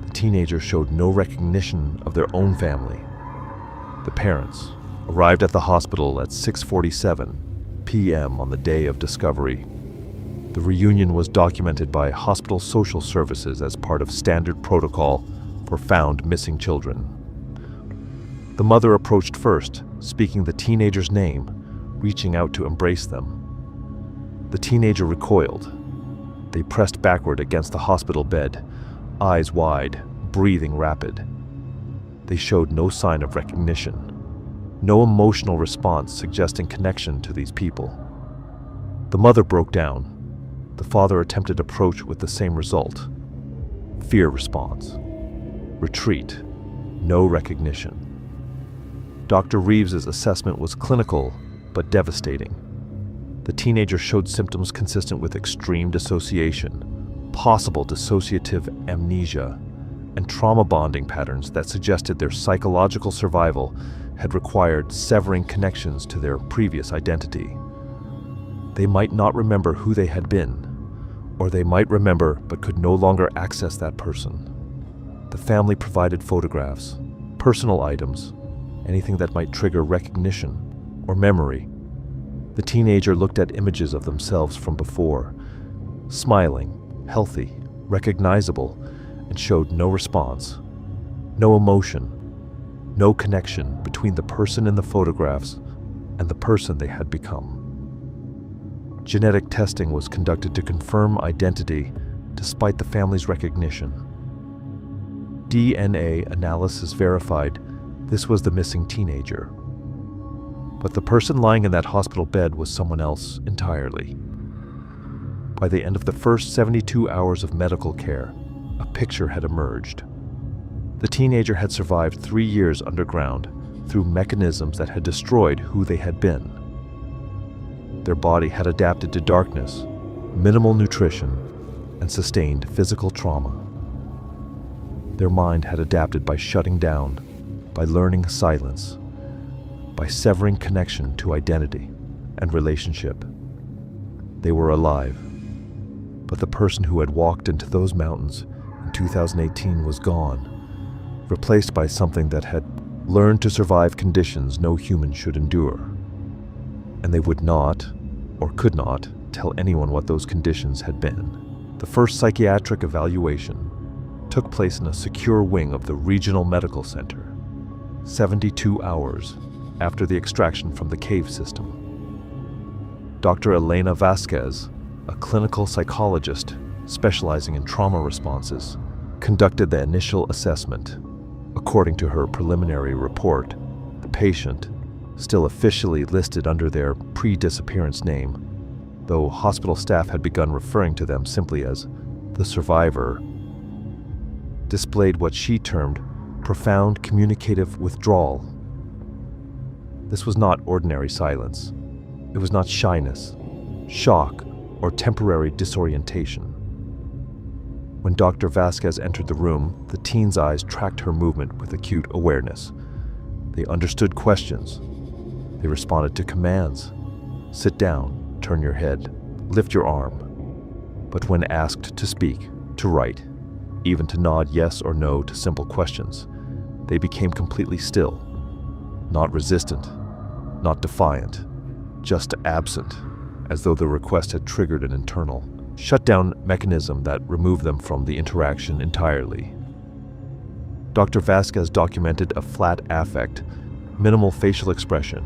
the teenager showed no recognition of their own family. The parents arrived at the hospital at 6:47 p.m. on the day of discovery. The reunion was documented by hospital social services as part of standard protocol for found missing children. The mother approached first, speaking the teenager's name, reaching out to embrace them. The teenager recoiled. They pressed backward against the hospital bed, eyes wide, breathing rapid. They showed no sign of recognition, no emotional response suggesting connection to these people. The mother broke down. The father attempted approach with the same result. Fear response. Retreat. No recognition. Dr. Reeves's assessment was clinical but devastating. The teenager showed symptoms consistent with extreme dissociation, possible dissociative amnesia, and trauma bonding patterns that suggested their psychological survival had required severing connections to their previous identity. They might not remember who they had been, or they might remember but could no longer access that person. The family provided photographs, personal items, anything that might trigger recognition or memory. The teenager looked at images of themselves from before, smiling, healthy, recognizable, and showed no response, no emotion, no connection between the person in the photographs and the person they had become. Genetic testing was conducted to confirm identity despite the family's recognition. DNA analysis verified this was the missing teenager. But the person lying in that hospital bed was someone else entirely. By the end of the first 72 hours of medical care, a picture had emerged. The teenager had survived 3 years underground through mechanisms that had destroyed who they had been. Their body had adapted to darkness, minimal nutrition, and sustained physical trauma. Their mind had adapted by shutting down, by learning silence, by severing connection to identity and relationship. They were alive, but the person who had walked into those mountains in 2018 was gone, replaced by something that had learned to survive conditions no human should endure. And they would not, or could not, tell anyone what those conditions had been. The first psychiatric evaluation took place in a secure wing of the regional medical center, 72 hours after the extraction from the cave system. Dr. Elena Vasquez, a clinical psychologist specializing in trauma responses, conducted the initial assessment. According to her preliminary report, the patient, still officially listed under their pre-disappearance name, though hospital staff had begun referring to them simply as the survivor, displayed what she termed profound communicative withdrawal. This was not ordinary silence. It was not shyness, shock, or temporary disorientation. When Dr. Vasquez entered the room, the teen's eyes tracked her movement with acute awareness. They understood questions. They responded to commands. Sit down, turn your head, lift your arm. But when asked to speak, to write, even to nod yes or no to simple questions, they became completely still, not resistant, not defiant, just absent, as though the request had triggered an internal shutdown mechanism that removed them from the interaction entirely. Dr. Vasquez documented a flat affect, minimal facial expression,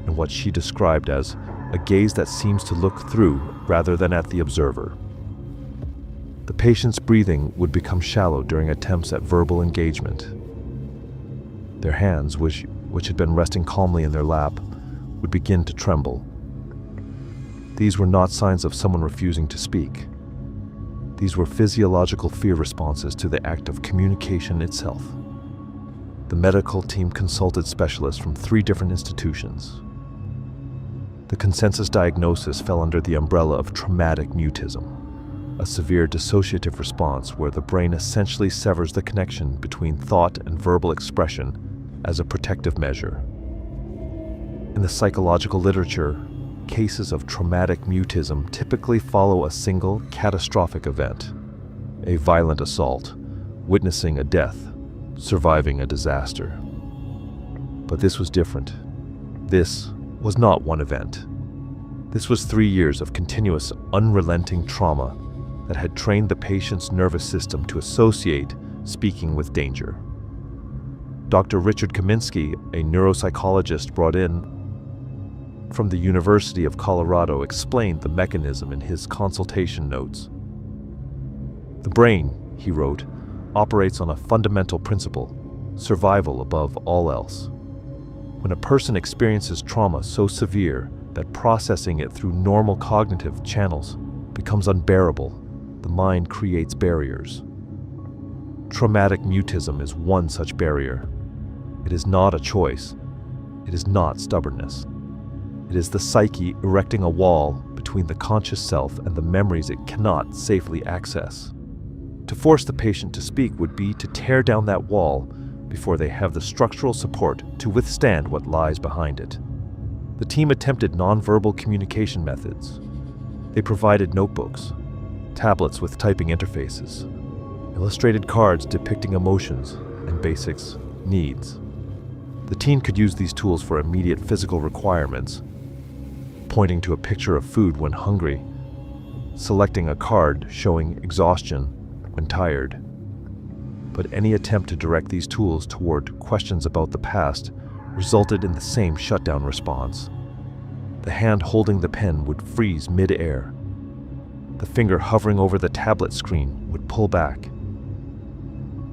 and what she described as a gaze that seems to look through rather than at the observer. The patient's breathing would become shallow during attempts at verbal engagement. Their hands, which had been resting calmly in their lap, would begin to tremble. These were not signs of someone refusing to speak. These were physiological fear responses to the act of communication itself. The medical team consulted specialists from 3 different institutions. The consensus diagnosis fell under the umbrella of traumatic mutism, a severe dissociative response where the brain essentially severs the connection between thought and verbal expression as a protective measure. In the psychological literature, cases of traumatic mutism typically follow a single catastrophic event, a violent assault, witnessing a death, surviving a disaster. But this was different. This was not one event. This was 3 years of continuous, unrelenting trauma that had trained the patient's nervous system to associate speaking with danger. Dr. Richard Kaminsky, a neuropsychologist brought in from the University of Colorado, explained the mechanism in his consultation notes. The brain, he wrote, operates on a fundamental principle: survival above all else. When a person experiences trauma so severe that processing it through normal cognitive channels becomes unbearable, the mind creates barriers. Traumatic mutism is one such barrier. It is not a choice. It is not stubbornness. It is the psyche erecting a wall between the conscious self and the memories it cannot safely access. To force the patient to speak would be to tear down that wall before they have the structural support to withstand what lies behind it. The team attempted nonverbal communication methods. They provided notebooks, tablets with typing interfaces, illustrated cards depicting emotions and basic needs. The teen could use these tools for immediate physical requirements, pointing to a picture of food when hungry, selecting a card showing exhaustion when tired. But any attempt to direct these tools toward questions about the past resulted in the same shutdown response. The hand holding the pen would freeze mid-air. The finger hovering over the tablet screen would pull back.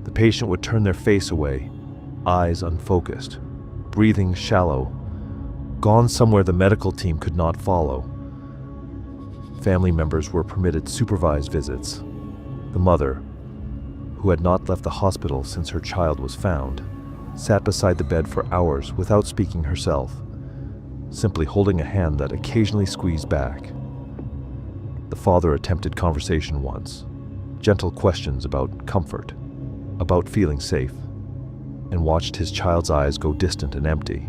The patient would turn their face away, eyes unfocused, breathing shallow, gone somewhere the medical team could not follow. Family members were permitted supervised visits. The mother, who had not left the hospital since her child was found, sat beside the bed for hours without speaking herself, simply holding a hand that occasionally squeezed back. The father attempted conversation once, gentle questions about comfort, about feeling safe, and watched his child's eyes go distant and empty.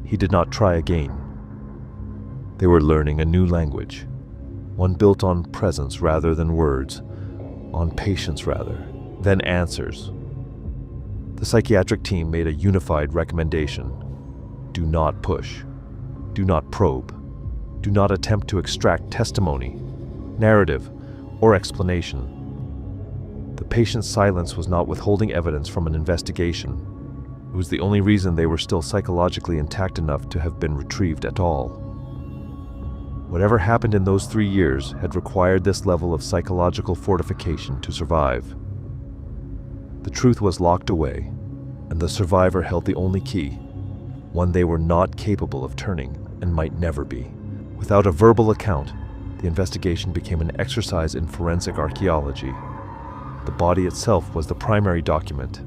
He did not try again. They were learning a new language, one built on presence rather than words, on patience rather than answers. The psychiatric team made a unified recommendation: do not push, do not probe, do not attempt to extract testimony, narrative, or explanation. The patient's silence was not withholding evidence from an investigation. It was the only reason they were still psychologically intact enough to have been retrieved at all. Whatever happened in those 3 years had required this level of psychological fortification to survive. The truth was locked away, and the survivor held the only key, one they were not capable of turning and might never be. Without a verbal account, the investigation became an exercise in forensic archaeology. The body itself was the primary document.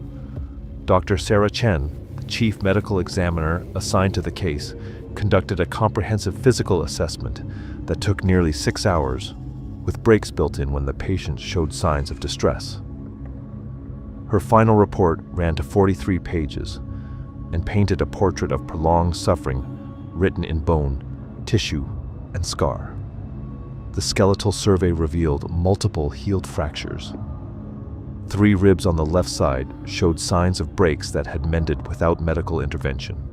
Dr. Sarah Chen, the chief medical examiner assigned to the case, conducted a comprehensive physical assessment that took nearly 6 hours, with breaks built in when the patient showed signs of distress. Her final report ran to 43 pages and painted a portrait of prolonged suffering written in bone, tissue, and scar. The skeletal survey revealed multiple healed fractures. 3 ribs on the left side showed signs of breaks that had mended without medical intervention.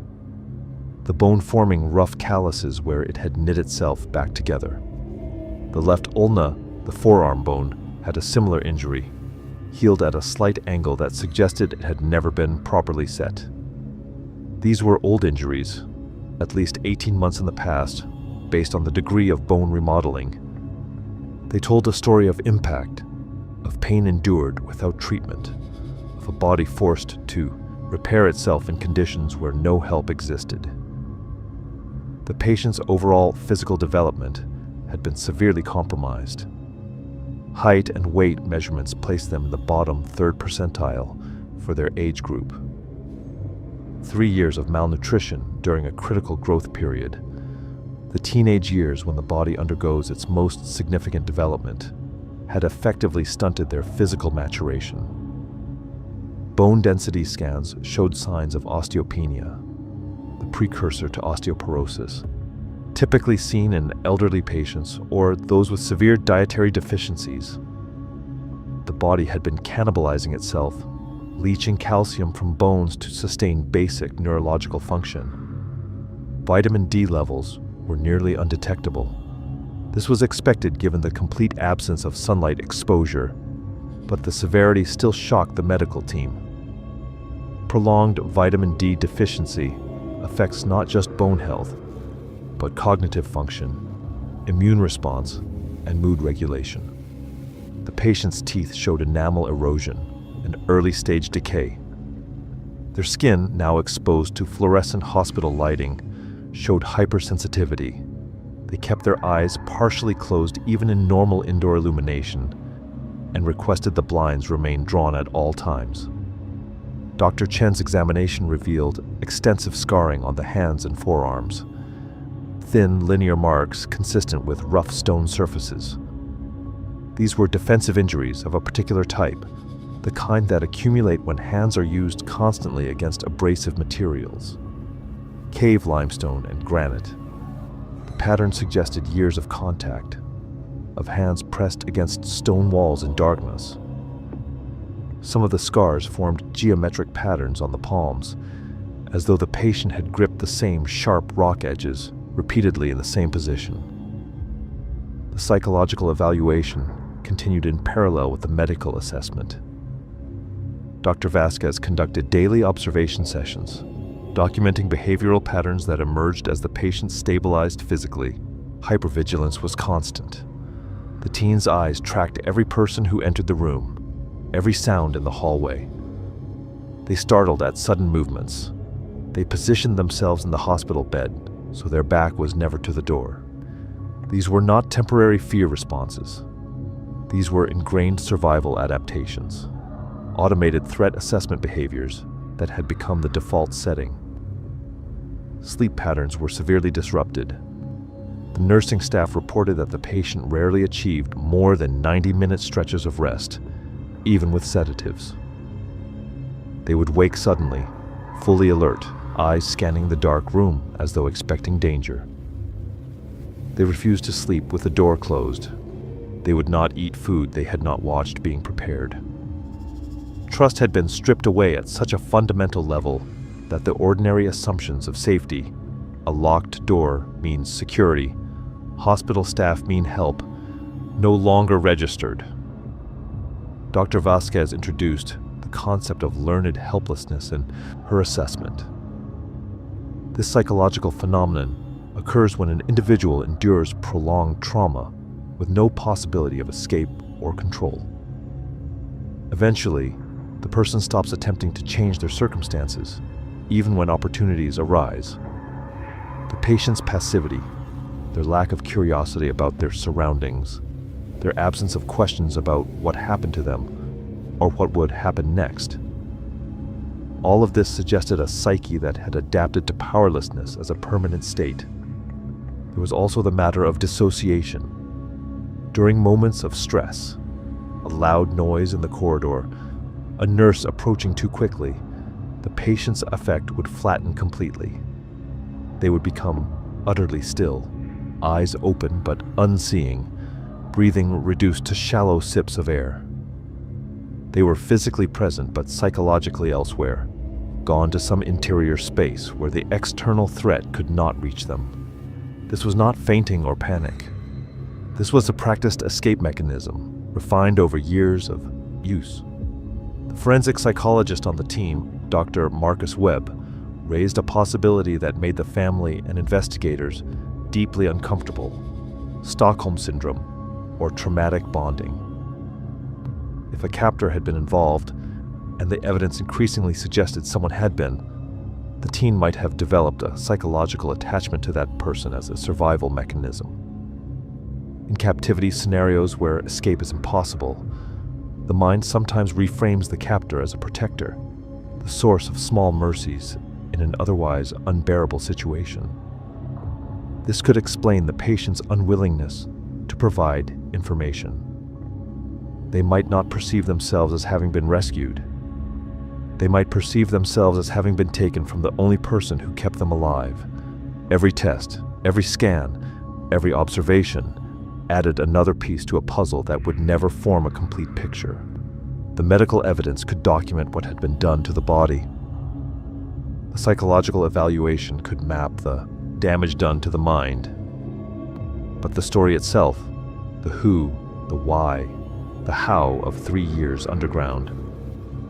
The bone forming rough calluses where it had knit itself back together. The left ulna, the forearm bone, had a similar injury, healed at a slight angle that suggested it had never been properly set. These were old injuries, at least 18 months in the past, based on the degree of bone remodeling. They told a story of impact, of pain endured without treatment, of a body forced to repair itself in conditions where no help existed. The patient's overall physical development had been severely compromised. Height and weight measurements placed them in the bottom 3rd percentile for their age group. 3 years of malnutrition during a critical growth period, the teenage years when the body undergoes its most significant development, had effectively stunted their physical maturation. Bone density scans showed signs of osteopenia, the precursor to osteoporosis, typically seen in elderly patients or those with severe dietary deficiencies. The body had been cannibalizing itself, leaching calcium from bones to sustain basic neurological function. Vitamin D levels were nearly undetectable. This was expected given the complete absence of sunlight exposure, but the severity still shocked the medical team. Prolonged vitamin D deficiency affects not just bone health, but cognitive function, immune response, and mood regulation. The patient's teeth showed enamel erosion and early-stage decay. Their skin, now exposed to fluorescent hospital lighting, showed hypersensitivity. They kept their eyes partially closed even in normal indoor illumination and requested the blinds remain drawn at all times. Dr. Chen's examination revealed extensive scarring on the hands and forearms, thin linear marks consistent with rough stone surfaces. These were defensive injuries of a particular type, the kind that accumulate when hands are used constantly against abrasive materials. Cave limestone and granite. The pattern suggested years of contact, of hands pressed against stone walls in darkness. Some of the scars formed geometric patterns on the palms, as though the patient had gripped the same sharp rock edges repeatedly in the same position. The psychological evaluation continued in parallel with the medical assessment. Dr. Vasquez conducted daily observation sessions, documenting behavioral patterns that emerged as the patient stabilized physically. Hypervigilance was constant. The teen's eyes tracked every person who entered the room, every sound in the hallway. They startled at sudden movements. They positioned themselves in the hospital bed, so their back was never to the door. These were not temporary fear responses. These were ingrained survival adaptations, automated threat assessment behaviors that had become the default setting. Sleep patterns were severely disrupted. The nursing staff reported that the patient rarely achieved more than 90-minute stretches of rest, even with sedatives. They would wake suddenly, fully alert, eyes scanning the dark room as though expecting danger. They refused to sleep with the door closed. They would not eat food they had not watched being prepared. Trust had been stripped away at such a fundamental level that the ordinary assumptions of safety, a locked door means security, hospital staff mean help, no longer registered. Dr. Vasquez introduced the the concept of learned helplessness in her assessment. This psychological phenomenon occurs when an individual endures prolonged trauma with no possibility of escape or control. Eventually, the person stops attempting to change their circumstances, even when opportunities arise. The patient's passivity, their lack of curiosity about their surroundings, their absence of questions about what happened to them or what would happen next. All of this suggested a psyche that had adapted to powerlessness as a permanent state. There was also the matter of dissociation. During moments of stress, a loud noise in the corridor, a nurse approaching too quickly, the patient's affect would flatten completely. They would become utterly still, eyes open but unseeing, breathing reduced to shallow sips of air. They were physically present but psychologically elsewhere, gone to some interior space where the external threat could not reach them. This was not fainting or panic. This was a practiced escape mechanism, refined over years of use. The forensic psychologist on the team, Dr. Marcus Webb, raised a possibility that made the family and investigators deeply uncomfortable: Stockholm Syndrome, or traumatic bonding. If a captor had been involved, and the evidence increasingly suggested someone had been, the teen might have developed a psychological attachment to that person as a survival mechanism. In captivity scenarios where escape is impossible, the mind sometimes reframes the captor as a protector, the source of small mercies in an otherwise unbearable situation. This could explain the patient's unwillingness to provide information. They might not perceive themselves as having been rescued. They might perceive themselves as having been taken from the only person who kept them alive. Every test, every scan, every observation added another piece to a puzzle that would never form a complete picture. The medical evidence could document what had been done to the body. The psychological evaluation could map the damage done to the mind. But the story itself, the who, the why, the how of 3 years underground,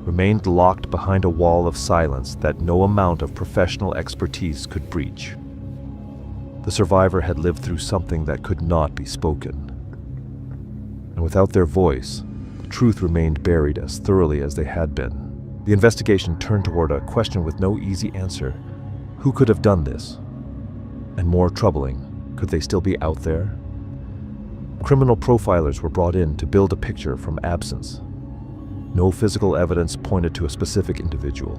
remained locked behind a wall of silence that no amount of professional expertise could breach. The survivor had lived through something that could not be spoken. And without their voice, the truth remained buried as thoroughly as they had been. The investigation turned toward a question with no easy answer: who could have done this? And more troubling, could they still be out there? Criminal profilers were brought in to build a picture from absence. No physical evidence pointed to a specific individual.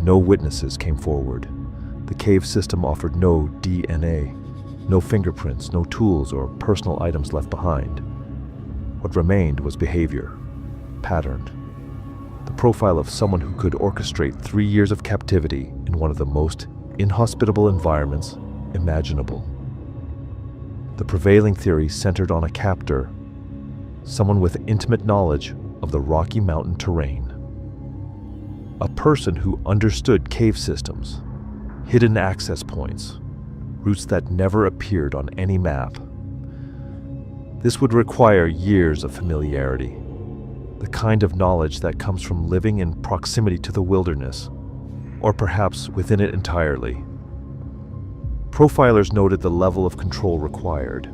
No witnesses came forward. The cave system offered no DNA, no fingerprints, no tools or personal items left behind. What remained was behavior, patterned. The profile of someone who could orchestrate 3 years of captivity in one of the most inhospitable environments imaginable. The prevailing theory centered on a captor, someone with intimate knowledge of the Rocky Mountain terrain. A person who understood cave systems, hidden access points, routes that never appeared on any map. This would require years of familiarity, the kind of knowledge that comes from living in proximity to the wilderness, or perhaps within it entirely. Profilers noted the level of control required.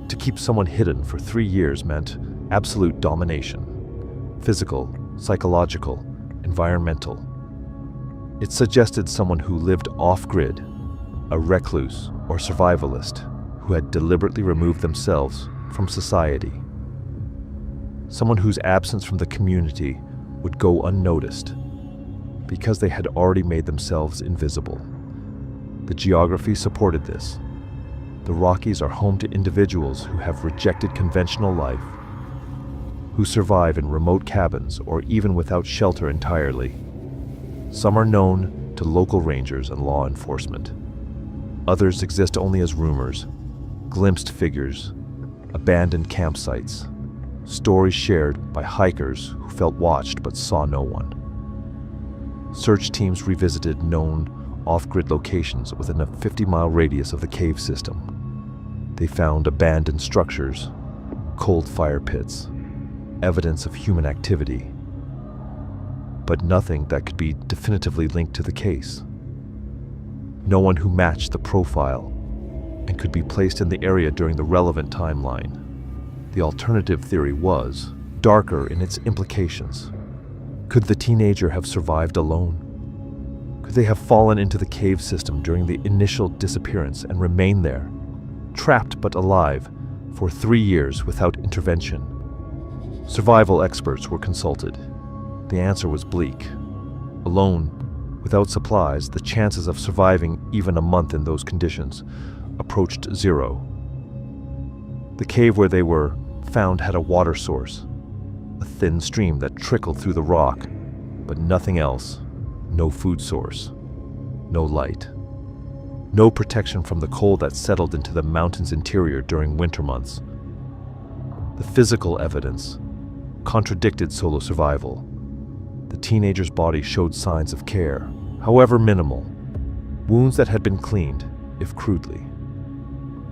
To keep someone hidden for 3 years meant absolute domination: physical, psychological, environmental. It suggested someone who lived off-grid, a recluse or survivalist who had deliberately removed themselves from society. Someone whose absence from the community would go unnoticed because they had already made themselves invisible. The geography supported this. The Rockies are home to individuals who have rejected conventional life, who survive in remote cabins or even without shelter entirely. Some are known to local rangers and law enforcement. Others exist only as rumors, glimpsed figures, abandoned campsites, stories shared by hikers who felt watched but saw no one. Search teams revisited known off-grid locations within a 50-mile radius of the cave system. They found abandoned structures, cold fire pits, evidence of human activity. but nothing that could be definitively linked to the case. No one who matched the profile and could be placed in the area during the relevant timeline. The alternative theory was darker in its implications. Could the teenager have survived alone? Could they have fallen into the cave system during the initial disappearance and remained there, trapped but alive, for 3 years without intervention? Survival experts were consulted. The answer was bleak. Alone, without supplies, the chances of surviving even a month in those conditions approached 0. The cave where they were found had a water source, a thin stream that trickled through the rock, but nothing else. No food source, no light, no protection from the cold that settled into the mountain's interior during winter months. The physical evidence contradicted solo survival. The teenager's body showed signs of care, however minimal, wounds that had been cleaned, if crudely.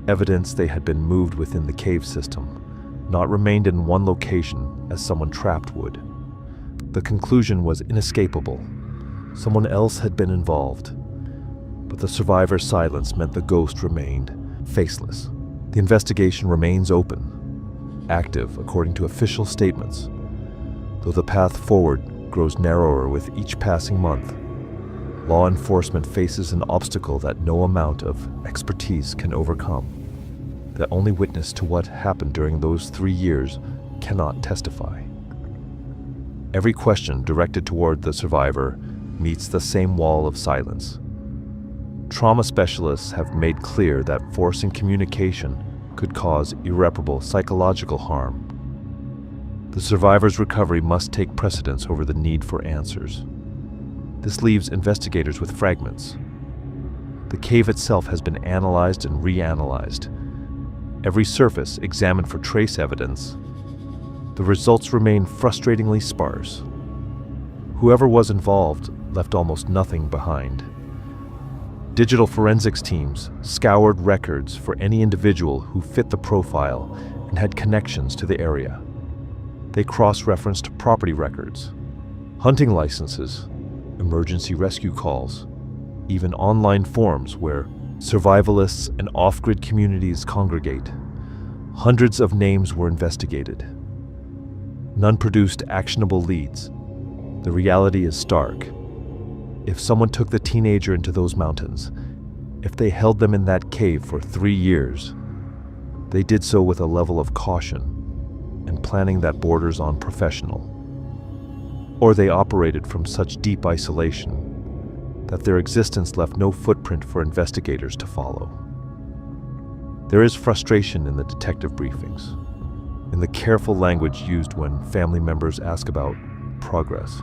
Evidence they had been moved within the cave system, not remained in one location as someone trapped would. The conclusion was inescapable. Someone else had been involved, but the survivor's silence meant the ghost remained faceless. The investigation remains open, active according to official statements, though the path forward grows narrower with each passing month. Law enforcement faces an obstacle that no amount of expertise can overcome. The only witness to what happened during those 3 years cannot testify. Every question directed toward the survivor meets the same wall of silence. Trauma specialists have made clear that forcing communication could cause irreparable psychological harm. The survivor's recovery must take precedence over the need for answers. This leaves investigators with fragments. The cave itself has been analyzed and reanalyzed. Every surface examined for trace evidence. The results remain frustratingly sparse. Whoever was involved left almost nothing behind. Digital forensics teams scoured records for any individual who fit the profile and had connections to the area. They cross-referenced property records, hunting licenses, emergency rescue calls, even online forums where survivalists and off-grid communities congregate. Hundreds of names were investigated. None produced actionable leads. The reality is stark. If someone took the teenager into those mountains, if they held them in that cave for 3 years, they did so with a level of caution and planning that borders on professional. Or they operated from such deep isolation that their existence left no footprint for investigators to follow. There is frustration in the detective briefings, in the careful language used when family members ask about progress.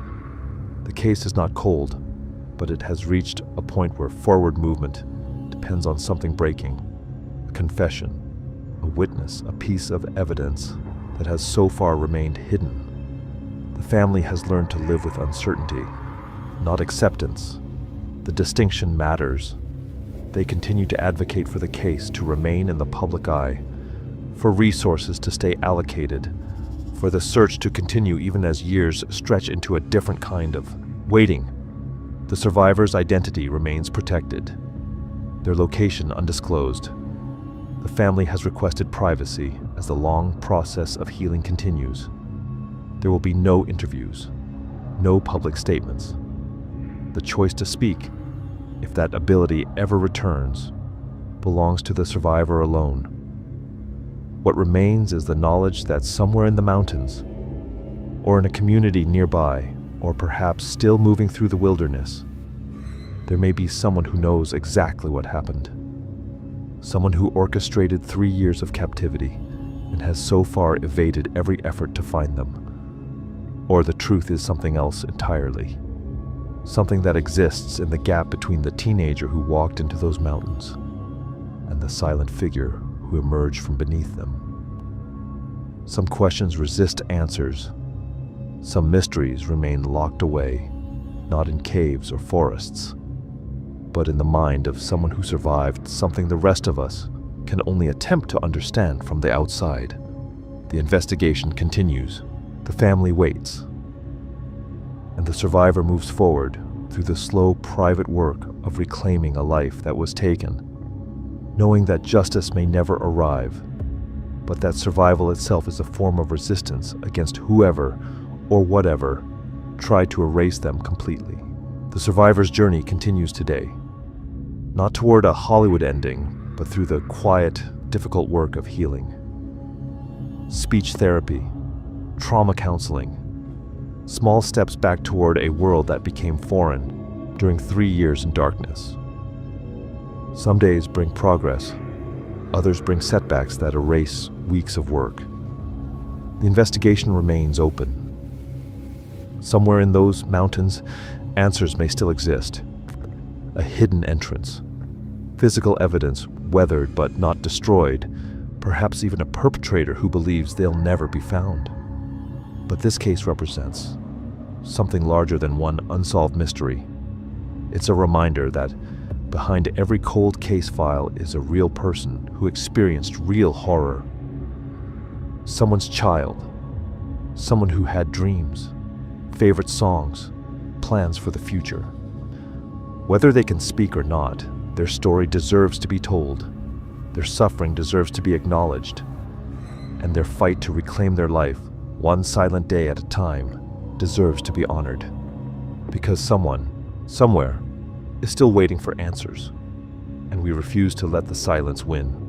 The case is not cold, but it has reached a point where forward movement depends on something breaking, a confession, a witness, a piece of evidence that has so far remained hidden. The family has learned to live with uncertainty, not acceptance. The distinction matters. They continue to advocate for the case to remain in the public eye, for resources to stay allocated, for the search to continue even as years stretch into a different kind of waiting. The survivor's identity remains protected, their location undisclosed. The family has requested privacy as the long process of healing continues. There will be no interviews, no public statements. The choice to speak, if that ability ever returns, belongs to the survivor alone. What remains is the knowledge that somewhere in the mountains, or in a community nearby, or perhaps still moving through the wilderness, there may be someone who knows exactly what happened. Someone who orchestrated 3 years of captivity and has so far evaded every effort to find them. Or the truth is something else entirely. Something that exists in the gap between the teenager who walked into those mountains and the silent figure who emerged from beneath them. Some questions resist answers. Some mysteries remain locked away, not in caves or forests, but in the mind of someone who survived something the rest of us can only attempt to understand from the outside. The investigation continues. The family waits. and the survivor moves forward through the slow, private work of reclaiming a life that was taken, knowing that justice may never arrive, but that survival itself is a form of resistance against whoever or whatever tried to erase them completely. The survivor's journey continues today, not toward a Hollywood ending, but through the quiet, difficult work of healing. Speech therapy, trauma counseling, small steps back toward a world that became foreign during 3 years in darkness. Some days bring progress, others bring setbacks that erase weeks of work. The investigation remains open. Somewhere in those mountains, answers may still exist. A hidden entrance, physical evidence weathered but not destroyed, perhaps even a perpetrator who believes they'll never be found. But this case represents something larger than one unsolved mystery. It's a reminder that behind every cold case file is a real person who experienced real horror. Someone's child, someone who had dreams, favorite songs, plans for the future. Whether they can speak or not, their story deserves to be told. Their suffering deserves to be acknowledged, and their fight to reclaim their life, one silent day at a time, deserves to be honored. Because someone, somewhere, is still waiting for answers, and we refuse to let the silence win.